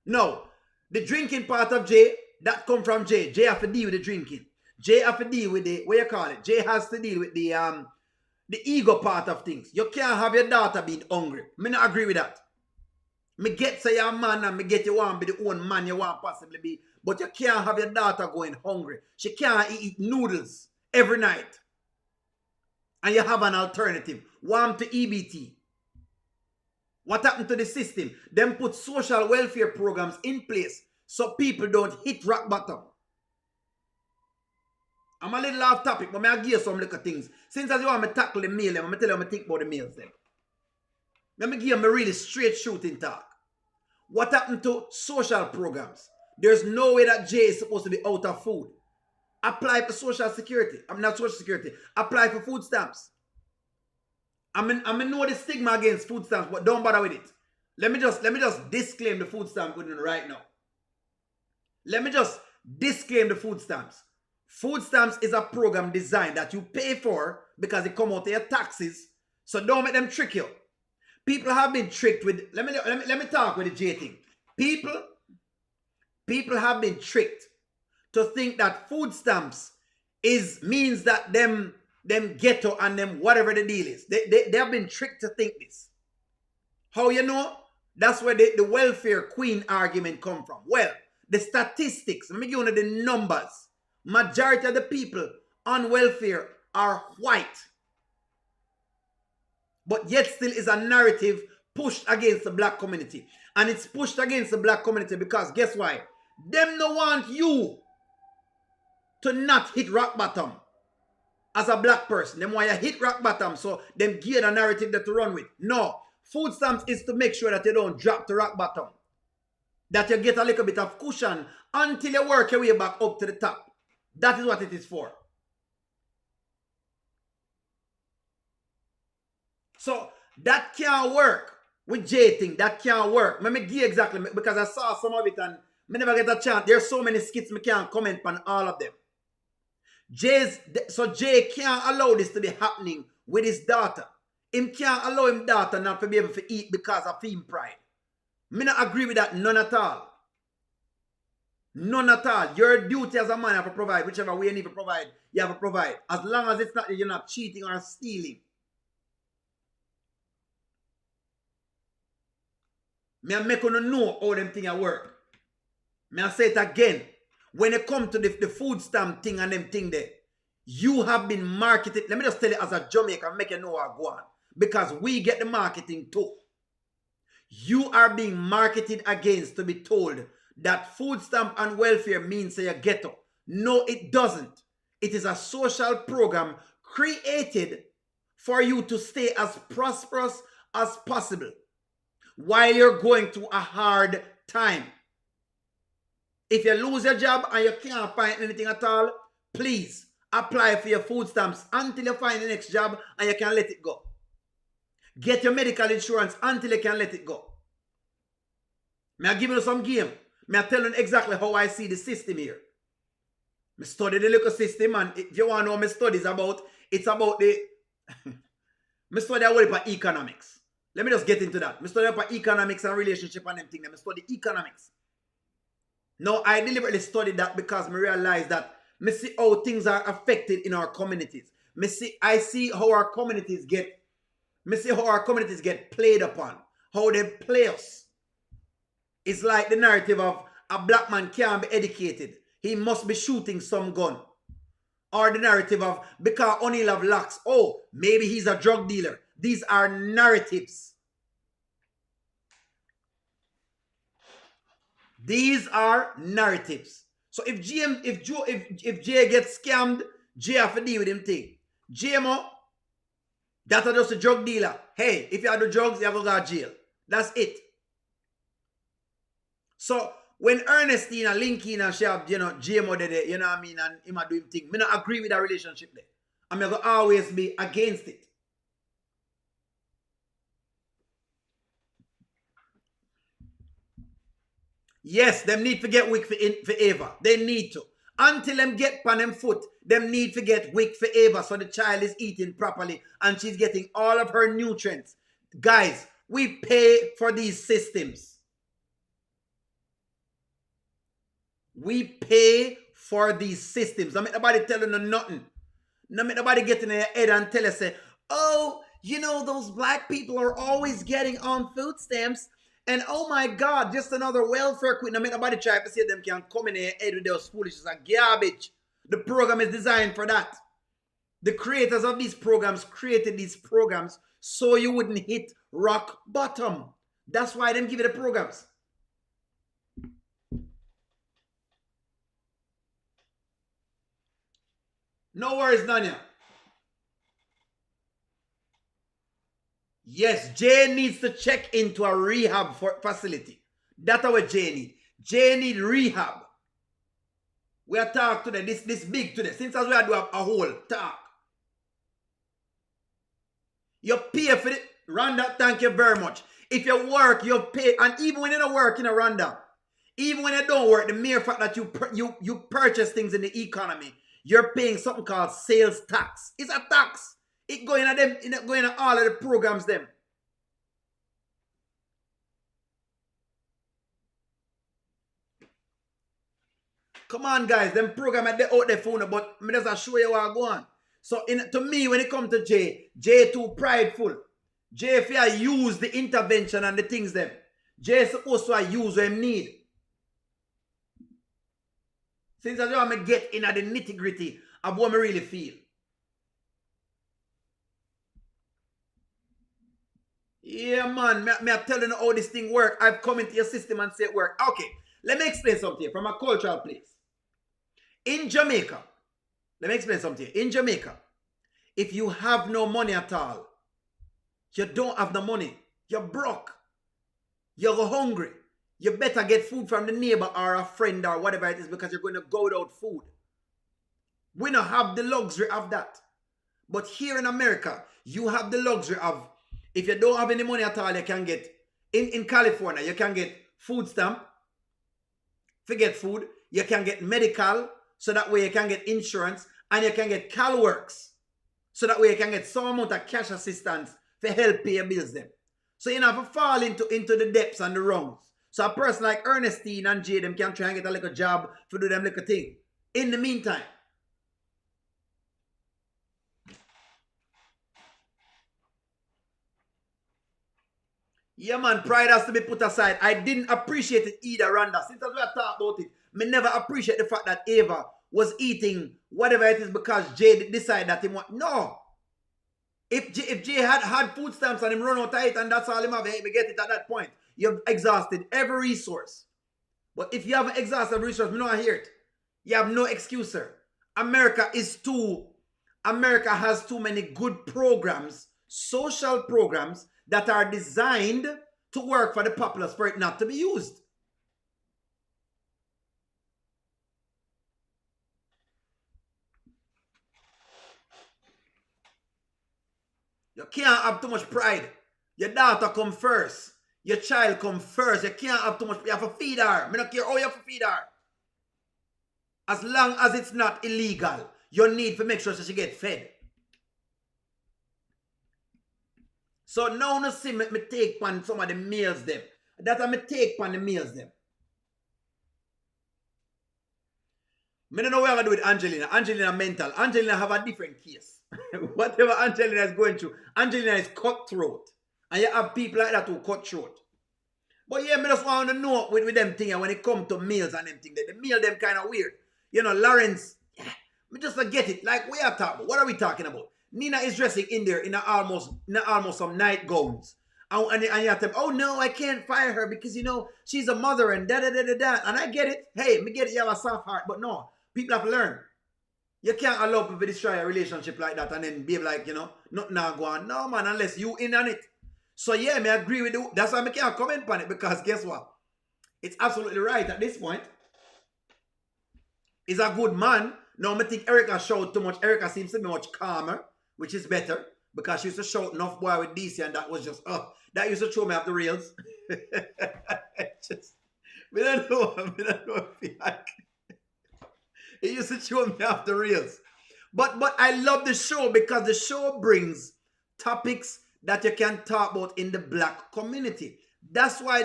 No, the drinking part of Jay, that come from Jay. Jay have to deal with the drinking. Jay have to deal with the, what you call it? Jay has to deal with the ego part of things. You can't have your daughter being hungry. Me not agree with that. Me get say you're a man and me get you want to be the own man you want possibly be. But you can't have your daughter going hungry. She can't eat noodles every night. And you have an alternative. Want to EBT. What happened to the system? Them put social welfare programs in place so people don't hit rock bottom. I'm a little off topic, but I'll give you some little things. Since as you want me to tackle the meal, I'm going to tell you what I think about the meals then. Let me give you a really straight shooting talk. What happened to social programs? There's no way that Jay is supposed to be out of food. Apply for social security. I'm not social security. Apply for food stamps. I know the stigma against food stamps, but don't bother with it. Let me just disclaim the food stamp with you right now. Let me just disclaim the food stamps. Food stamps is a program designed that you pay for because it come out of your taxes. So don't make them trick you. People have been tricked with, let me talk with the J thing. People have been tricked to think that food stamps means that them ghetto and them whatever the deal is. They have been tricked to think this. How you know? That's where the welfare queen argument come from. Well, the statistics, let me give you the numbers. Majority of the people on welfare are white. But yet still is a narrative pushed against the black community. And it's pushed against the black community because guess why? Them no want you to not hit rock bottom as a black person. Them want you hit rock bottom so them gear a narrative that to run with. No. Food stamps is to make sure that you don't drop to rock bottom. That you get a little bit of cushion until you work your way back up to the top. That is what it is for. So that can't work with Jay thing. That can't work. Let me give you exactly because I saw some of it and I never get a chance. There's so many skits I can't comment on all of them. So Jay can't allow this to be happening with his daughter. Him can't allow his daughter not to be able to eat because of him pride. Me not agree with that none at all. None at all. Your duty as a man you have to provide. Whichever way you need to provide, you have to provide. As long as it's not you're not cheating or stealing. Me make you know how them things work. Me I say it again. When it come to the food stamp thing and them thing there, you have been marketed. Let me just tell you as a Jamaican, make you know what I go on. Because we get the marketing too. You are being marketed against to be told that food stamp and welfare means you're ghetto. No, it doesn't. It is a social program created for you to stay as prosperous as possible while you're going through a hard time. If you lose your job and you can't find anything at all, please apply for your food stamps until you find the next job and you can let it go. Get your medical insurance until you can let it go. May I give you some game? May I tell you exactly how I see the system here? I study the little system and if you want to know my studies about, it's about the... I study about economics. Let me just get into that. I study about economics and relationship and them things. I study economics. Now, I deliberately studied that because I realized that I see how things are affected in our communities. I see how our communities get played upon. How they play us. It's like the narrative of a black man can't be educated. He must be shooting some gun. or the narrative of because O'Neal have locks, oh, maybe he's a drug dealer. These are narratives. These are narratives. So if Jay gets scammed, Jay have to deal with him thing. JMO, that's just a drug dealer. Hey, if you have the drugs, you have to go to jail. That's it. So when Ernestine and Linky and she have, JMO there, you know what I mean, and him a do him thing, I don't agree with that relationship there. I'm going to always be against it. Yes, them need to get wick for Ava. They need to. Until them get on them foot, them need to get wick for Ava so the child is eating properly and she's getting all of her nutrients. Guys, we pay for these systems. We pay for these systems. Don't make nobody telling them nothing. Don't make nobody get in their head and tell us, say, oh, those black people are always getting on food stamps. And oh my God, just another welfare quit. Now make nobody try to say them can come in their head with those foolishness and garbage. The program is designed for that. The creators of these programs created these programs so you wouldn't hit rock bottom. That's why them give you the programs. No worries, Nanya. Yes, Jay needs to check into a rehab facility. That's what Jay needs. Jay needs rehab. We are talking today, this big today. Since as we are doing a whole talk. You pay for it. Rhonda, thank you very much. If you work, you pay. And even when you don't work in a Rhonda, even when you don't work, the mere fact that you purchase things in the economy, you're paying something called sales tax. It's a tax. It going at them, it going at all of the programs them. Come on, guys, them program at the out there phone, but me just show you what I go on. So to me, when it comes to Jay too prideful. Jay if I use the intervention and the things them. Jay supposed to use what he need. Since I want to get in at the nitty-gritty of what I really feel. Yeah, man. Me telling you how this thing work. I've come into your system and say it work. Okay, let me explain something from a cultural place. In Jamaica, let me explain something. In Jamaica, if you have no money at all, you don't have the money, you're broke, you're hungry, you better get food from the neighbor or a friend or whatever it is because you're going to go without food. We don't have the luxury of that. But here in America, you have the luxury of, if you don't have any money at all, you can get, in California, you can get food stamp, forget food, you can get medical, so that way you can get insurance, and you can get CalWorks, so that way you can get some amount of cash assistance to help pay your bills them. So you don't have to fall into the depths and the wrongs. So a person like Ernestine and Jay, them can try and get a little job to do them little thing. In the meantime, yeah, man, pride has to be put aside. I didn't appreciate it either, Rhonda. Since we are talking about it, me never appreciate the fact that Ava was eating whatever it is because Jay decided that he want. No. If Jay had food stamps and him run out of it and that's all him have, we get it at that point. You've exhausted every resource. But if you haven't exhausted every resource, me don't hear it. You have no excuse, sir. America has too many good programs, social programs, that are designed to work for the populace for it not to be used. You can't have too much pride. Your daughter come first. Your child come first. You can't have too much. You have to feed her. I don't care how you have to feed her. As long as it's not illegal, you need to make sure that she get fed. So now you see me take on some of the meals them. That I me take on the meals them. I don't know what I'm going to do with Angelina. Angelina mental. Angelina have a different case. Whatever Angelina is going through, Angelina is cutthroat. And you have people like that who cutthroat. But yeah, I just want to know with them things when it comes to meals and them things. The meal them kind of weird. You know, Lawrence, Me just get it. Like, we are talking about. What are we talking about? Nina is dressing in there in a almost some night gowns. And you have to, oh no, I can't fire her because, she's a mother and da-da-da-da-da. And I get it. Hey, me get it, you have a soft heart. But no, people have to learn. You can't allow people to destroy a relationship like that and then be like, nothing now go on. No, man, unless you in on it. So yeah, me agree with you. That's why I can't comment on it, because guess what? It's absolutely right at this point. He's a good man. Now, I think Erica showed too much. Erica seems to be much calmer, which is better, because she used to shout enough boy with DC, and that was just, that used to throw me off the rails. I don't know if like. It used to throw me off the rails. But I love the show because the show brings topics that you can talk about in the black community. That's why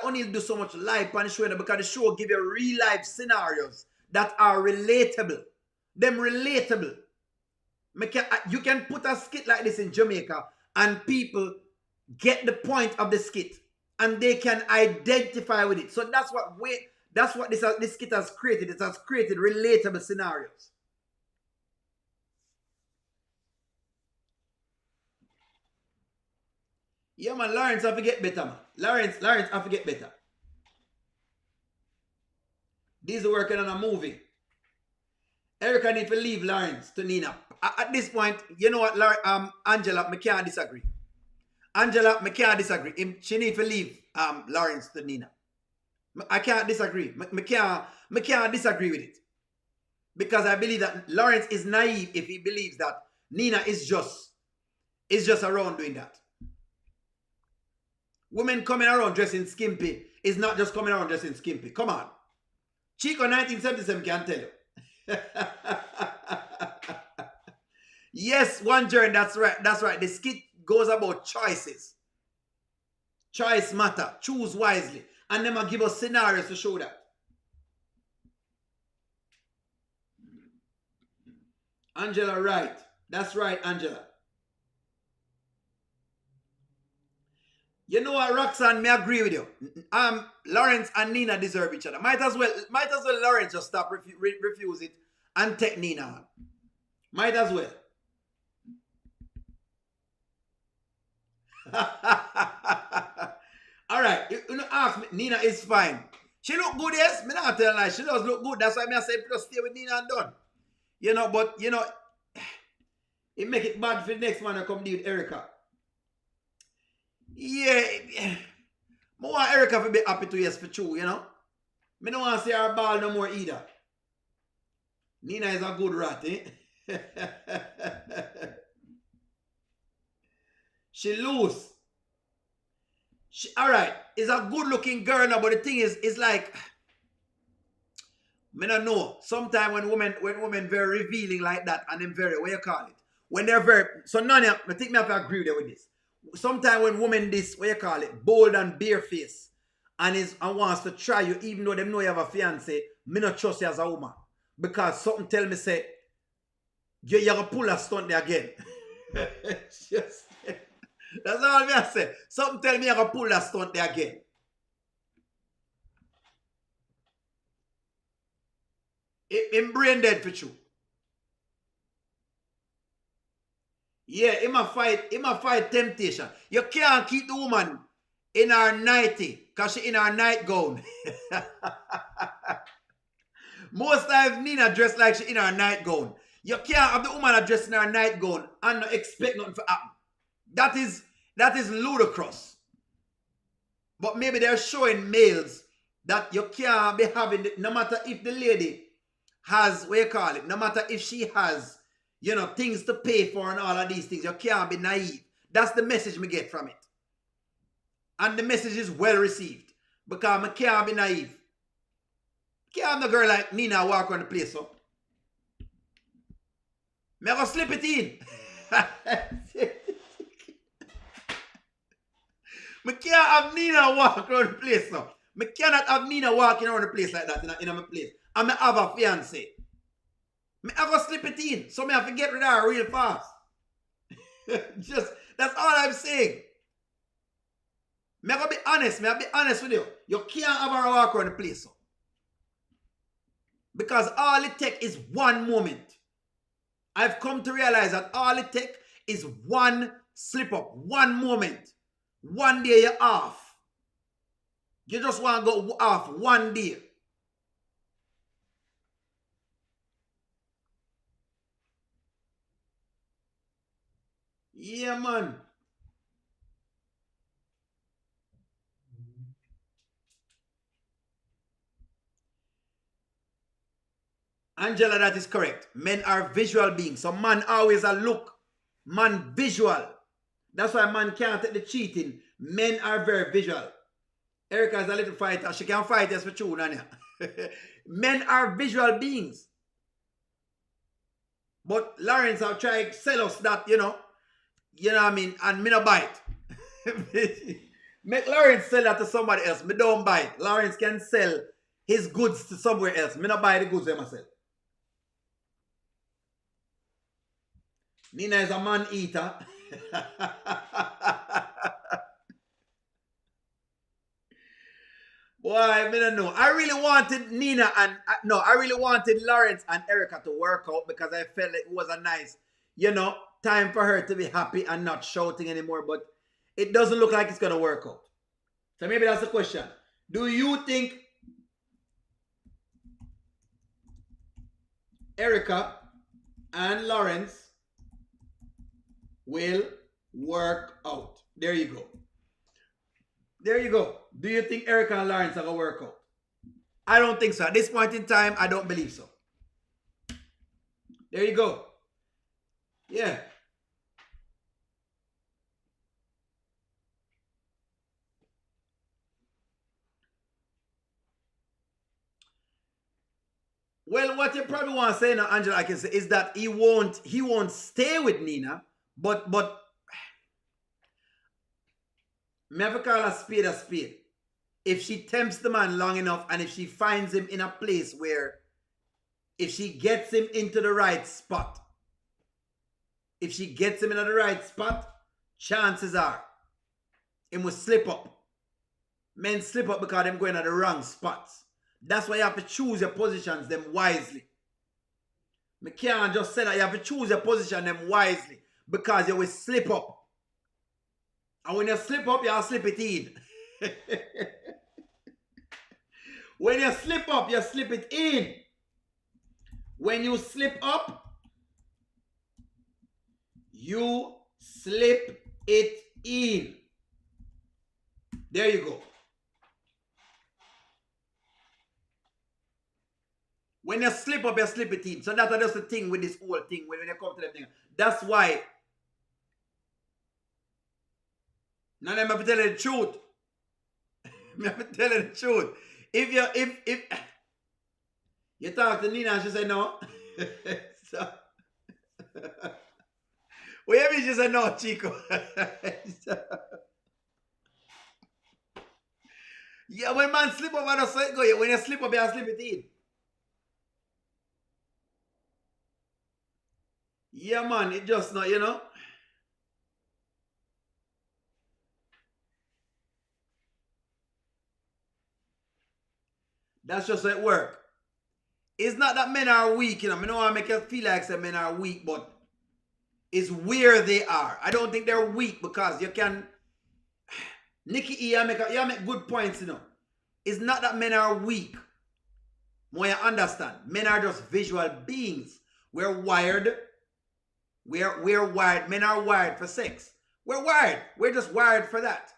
O'Neal do so much live on the show, because the show give you real life scenarios that are relatable. Them relatable. You can put a skit like this in Jamaica and people get the point of the skit and they can identify with it. So that's what this skit has created. It has created relatable scenarios. Yeah, man, Lawrence have to get better, man. Lawrence have to get better. These are working on a movie. Erica need to leave Lawrence to Nina. At this point, you know what, Angela, I can't disagree. Angela, I can't disagree. She need to leave Lawrence to Nina. I can't disagree. I can't disagree with it. Because I believe that Lawrence is naive if he believes that Nina is just around doing that. Women coming around dressing skimpy is not just coming around dressing skimpy. Come on. Chico 1977 can tell you. Yes, one journey, that's right. That's right. The skit goes about choices. Choice matter. Choose wisely. And then I'll give us scenarios to show that. Angela, right. That's right, Angela. You know what, Roxanne, me agree with you. Lawrence and Nina deserve each other. Might as well Lawrence just stop refuse it and take Nina on. Might as well. Alright, you ask me, Nina is fine. She look good, yes. Me not tell her, she does look good. That's why I say just stay with Nina and done. But it make it bad for the next man to come deal with Erica. Yeah, I want Erica to be happy to yes for true, I don't want to see her ball no more either. Nina is a good rat, eh? She loose. Alright, is a good looking girl now, but the thing is, it's like, I don't know. Sometimes when women very revealing like that, and them very, what you call it? When they're very, so none of I think me have to agree with this. Sometimes when women this, what you call it, bold and barefaced, and wants to try you, even though they know you have a fiance, me not trust you as a woman. Because something tell me say, you're going to pull a stunt there again. That's all me I say. Something tell me you're going to pull that stunt there again. Him brain dead for you. Yeah, him a fight temptation. You can't keep the woman in her nightie, because she in her nightgown. Most times Nina dressed like she in her nightgown. You can't have the woman dressed in her nightgown and not expect nothing to happen. That is ludicrous. But maybe they're showing males that you can't be having it, no matter if the lady has, what you call it, no matter if she has, things to pay for and all of these things. You can't be naive. That's the message me get from it. And the message is well received. Because I can't be naive. Can't have no girl like Nina walk around the place, so. Me go slip it in. Me can't have Nina walk around the place, so. Me cannot have Nina walking around the place like that in my place. And me have a fiance. Me have to slip it in. So me have to get rid of her real fast. That's all I'm saying. Me have to be honest. Me have to be honest with you. You can't have her walk around the place, so. Because all it takes is one moment. I've come to realize that all it takes is one slip up, one moment. One day you're off. You just want to go off one day. Yeah, man. Angela, that is correct. Men are visual beings. So man always a look. Man visual. That's why man can't take the cheating. Men are very visual. Erica is a little fighter. She can fight us for true, Nanya. Men are visual beings. But Lawrence have tried to sell us that, you know what I mean, and me no bite. Make Lawrence sell that to somebody else. Me don't buy it. Lawrence can sell his goods to somewhere else. Me not buy the goods for myself. Nina is a man eater. Boy, I don't know. I really wanted Nina and I really wanted Lawrence and Erica to work out because I felt it was a nice, time for her to be happy and not shouting anymore. But it doesn't look like it's gonna work out. So maybe that's the question. Do you think Erica and Lawrence will work out? There you go. There you go. Do you think Erica and Lawrence are going to work out? I don't think so. At this point in time, I don't believe so. There you go. Yeah. Well, what you probably want to say now, Angela, I can say, is that he won't stay with Nina, but me have to call a spade a spade. If she tempts the man long enough and if she finds him in a place where, if she gets him into the right spot, chances are he will slip up. Men slip up because they're going at the wrong spots. That's why you have to choose your positions them wisely. Me can't just say that. You have to choose your position them wisely because you will slip up. And when you slip up, you slip it in. When you slip up, you slip it in. When you slip up, you slip it in. There you go. When you slip up, you slip it in. So that's just the thing with this whole thing when you come to the thing. That's why. Now I'm going to tell you the truth. I'm going to tell you the truth. If you talk to Nina and she say no. So, whatever she say no, Chico. Yeah, when man slip up, I don't say go. When you slip up, you slip it in. Yeah, man, it just not, That's just how it works. It's not that men are weak, I don't want to make you feel like some men are weak, but it's where they are. I don't think they're weak because you can... Nikki E, you make good points, It's not that men are weak. More you understand. Men are just visual beings. We're wired. We're wired. Men are wired for sex. We're wired. We're just wired for that.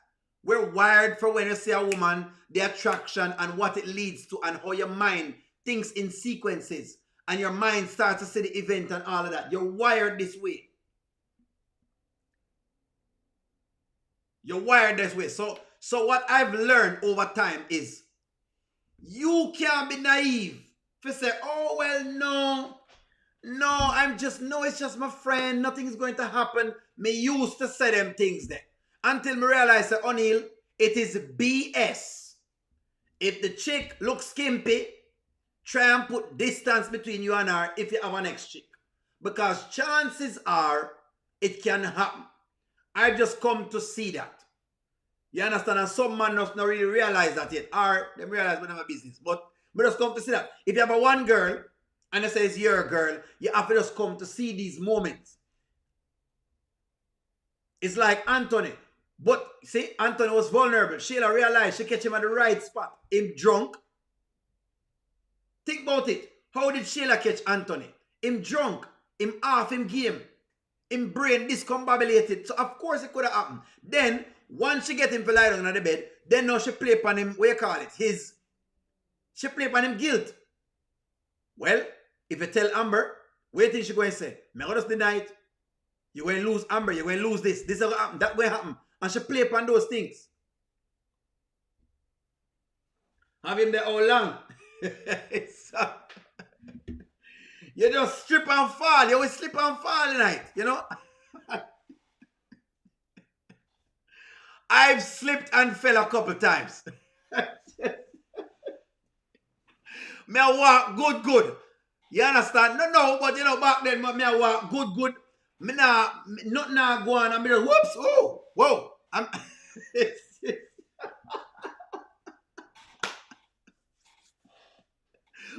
We're wired for when you see a woman, the attraction and what it leads to and how your mind thinks in sequences and your mind starts to see the event and all of that. You're wired this way. You're wired this way. So what I've learned over time is you can't be naive. If you say, oh, well, no, it's just my friend. Nothing's going to happen. Me used to say them things there. Until me realize that, O'Neal, it is BS. If the chick looks skimpy, try and put distance between you and her if you have an ex-chick. Because chances are it can happen. I just come to see that. You understand? And some man does not really realize that yet. Or they realize we have a business. But But just come to see that. If you have a one girl, and it says your girl, you have to just come to see these moments. It's like Anthony. But see, Anthony was vulnerable. Shayla realized she catch him at the right spot. Him drunk. Think about it. How did Shayla catch Anthony? Him drunk. Him off him game. Him brain discombobulated. So of course it could have happened. Then, once she get him to lie down on the bed, then now she play upon him, what you call it? She play upon him guilt. Well, if you tell Amber, what do you think she going to say? I'm going to deny it. You're going to lose Amber. You're going to lose this. This is going to happen. That will happen. And she play upon those things. Have him there all long. You just strip and fall. You will slip and fall tonight. You know? I've slipped and fell a couple times. Me I walk good. You understand? No, but you know, back then, me I walk good. Me nothing now go on and me just, whoops, oh, whoa.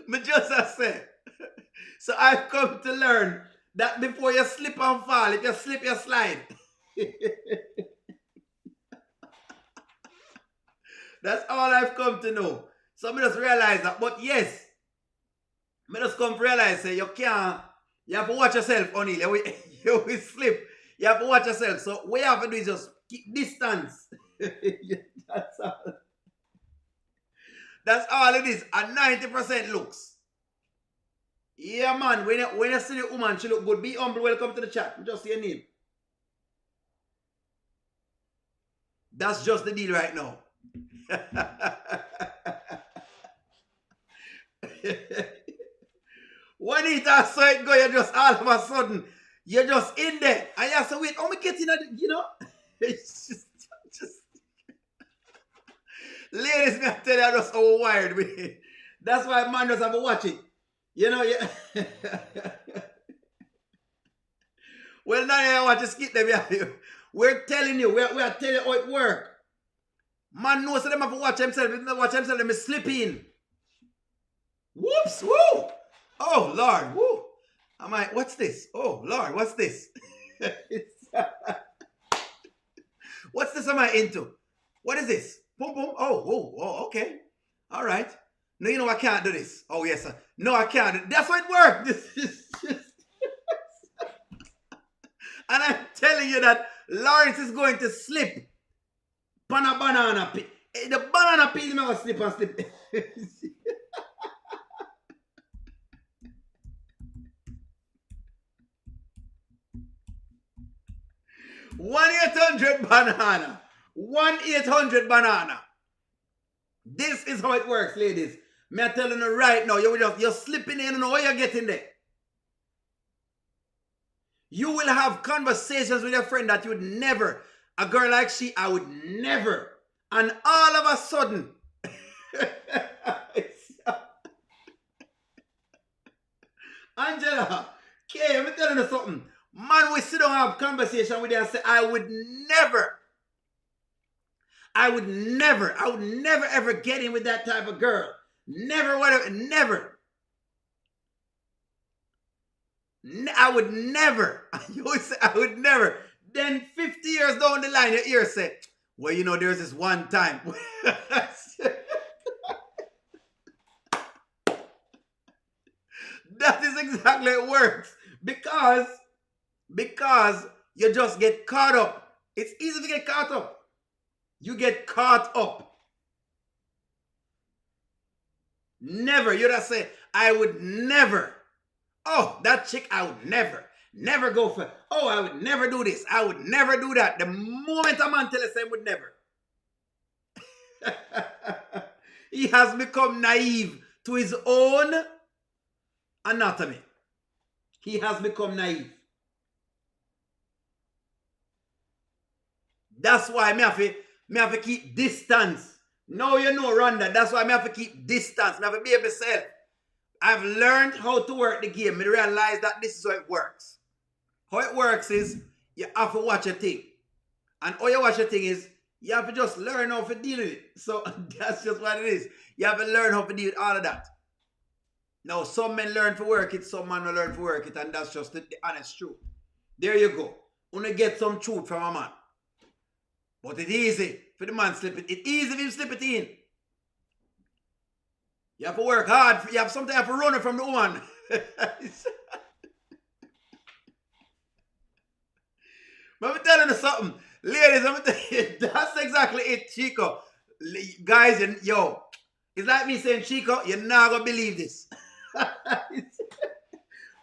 Me just I say. So I've come to learn that before you slip and fall, if you slip, you slide. That's all I've come to know. So I just realize that. But yes, I just come to realize say you have to watch yourself, O'Neal. You will slip. You have to watch yourself. So what you have to do is just keep distance. That's all. That's all it is. And 90% looks. Yeah, man. When you see the woman, she look good. Be humble. Welcome to the chat. Just say your name. That's just the deal right now. When it has so it go, you just all of a sudden, you're just in there. And you have to wait. How me get in at you know? It's just ladies, me tell you, I'm just so wired with it. That's why man just have to watch it. You know, yeah. Well, now you watch the skit them. We're telling you, we're telling you how it works. Man knows that them have to watch themselves. If they watch themselves, they may slip in. Whoops, woo. Oh, Lord, woo. I'm like, what's this? Oh, Lord, what's this? What's this am I into? What is this? Boom, boom. Oh, okay. All right. No, you know I can't do this. Oh, yes, sir. No, I can't. That's how it works. This is just... And I'm telling you that Lawrence is going to slip. Banana peel. The banana peel is going to slip and slip. 1-800 banana. 1-800 banana. This is how it works, ladies. Me I'm telling you right now, you're slipping in and know where you're getting there. You will have conversations with your friend that you would never. A girl like she, I would never. And all of a sudden, Angela, okay, I'm telling you something. Man, we sit down and have conversation with you and say, I would never ever get in with that type of girl. Never, whatever, never. I would never. You always say, I would never. Then 50 years down the line, your ear say, well, you know, there's this one time. That is exactly how it works. Because you just get caught up. It's easy to get caught up. You get caught up. Never. You just say, I would never. Oh, that chick, I would never go for. Oh, I would never do this. I would never do that. The moment a man tells us I would never. He has become naive to his own anatomy. He has become naive. That's why me have to keep distance. No, you know, Rhonda. That's why me have to keep distance. Me have to be myself. I've learned how to work the game. I realize that this is how it works. How it works is you have to watch a thing. And how you watch a thing is You have to just learn how to deal with it. So that's just what it is. You have to learn how to deal with all of that. Now, some men learn to work it, some men don't learn to work it, and that's just the honest truth. There you go. Wanna get some truth from a man. But it's easy for the man slip it. It's easy if you slip it in. You have to work hard. You have sometimes have to run it from the woman. But I'm telling you something. Ladies, I'm telling you, that's exactly it, Chico. Guys, yo, it's like me saying, Chico, you're not going to believe this.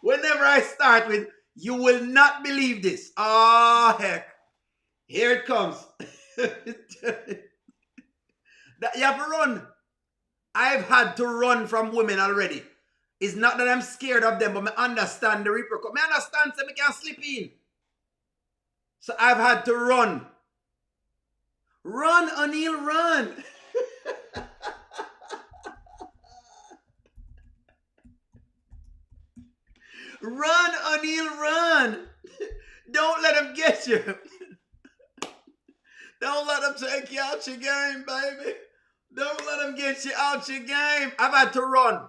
Whenever I start with, you will not believe this. Oh, heck. Here it comes. You have to run. I've had to run from women already. It's not that I'm scared of them, but I understand the repercussions. I understand that I can't slip in. So I've had to run. Run, O'Neal, run. Run, O'Neal, run. Don't let them get you. Don't let them take you out your game, baby. Don't let them get you out your game. I've had to run.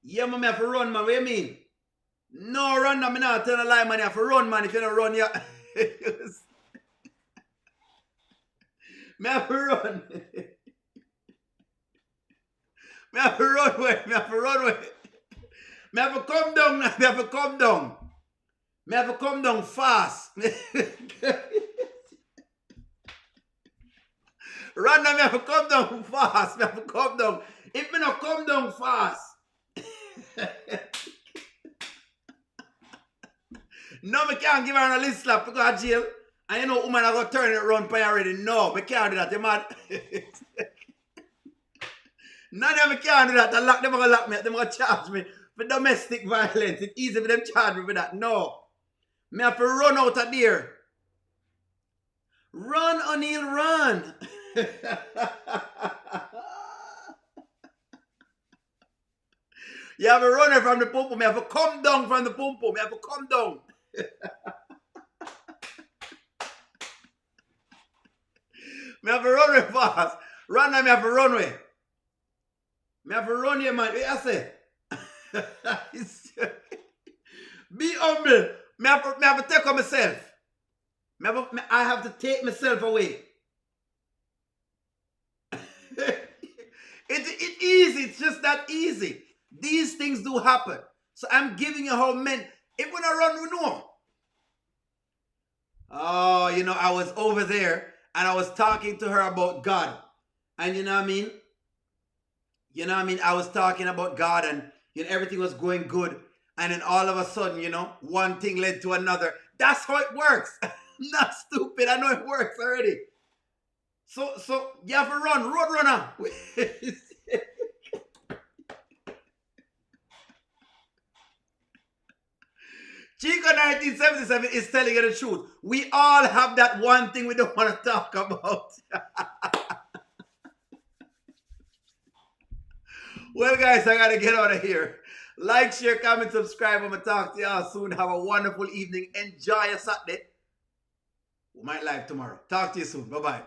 Yeah, man, I have to run, man. What do you mean? No run, man. I'm not telling a lie, man. You have to run, man. If you don't run, yeah. I have to run. I have to run away. I have to run away. I have to come down. I have to come down. I have to come down fast. Run, I have to come down fast. I have to come down. If I don't come down fast. No, I can't give her a list slap to go to jail. And you know, woman, I go turn it around for you already. No, I can't do that. You mad? None of them can't do that. They're going to lock me. They're going to charge me for domestic violence. It's easy for them to charge me for that. No. I have to run out of there. Run, O'Neal, run. You have a runner from the pum pum. You have to come down from the pum pum. You have to come down. I have to run away fast. Run and I have to run away. I have to run here, man. What I say? Be humble. I have to take on myself. I have to take myself away. It's easy. It's just that easy. These things do happen. So I'm giving you how men, if we don't run, we know. Oh, you know, I was over there and I was talking to her about God. And you know what I mean? You know what I mean? I was talking about God and you know, everything was going good. And then all of a sudden, you know, one thing led to another. That's how it works. Not stupid. I know it works already. So you have to run. Road runner. Chico 1977 is telling you the truth. We all have that one thing we don't want to talk about. Well, guys, I got to get out of here. Like, share, comment, subscribe. I'm going to talk to y'all soon. Have a wonderful evening. Enjoy your Saturday. We might live tomorrow. Talk to you soon. Bye-bye.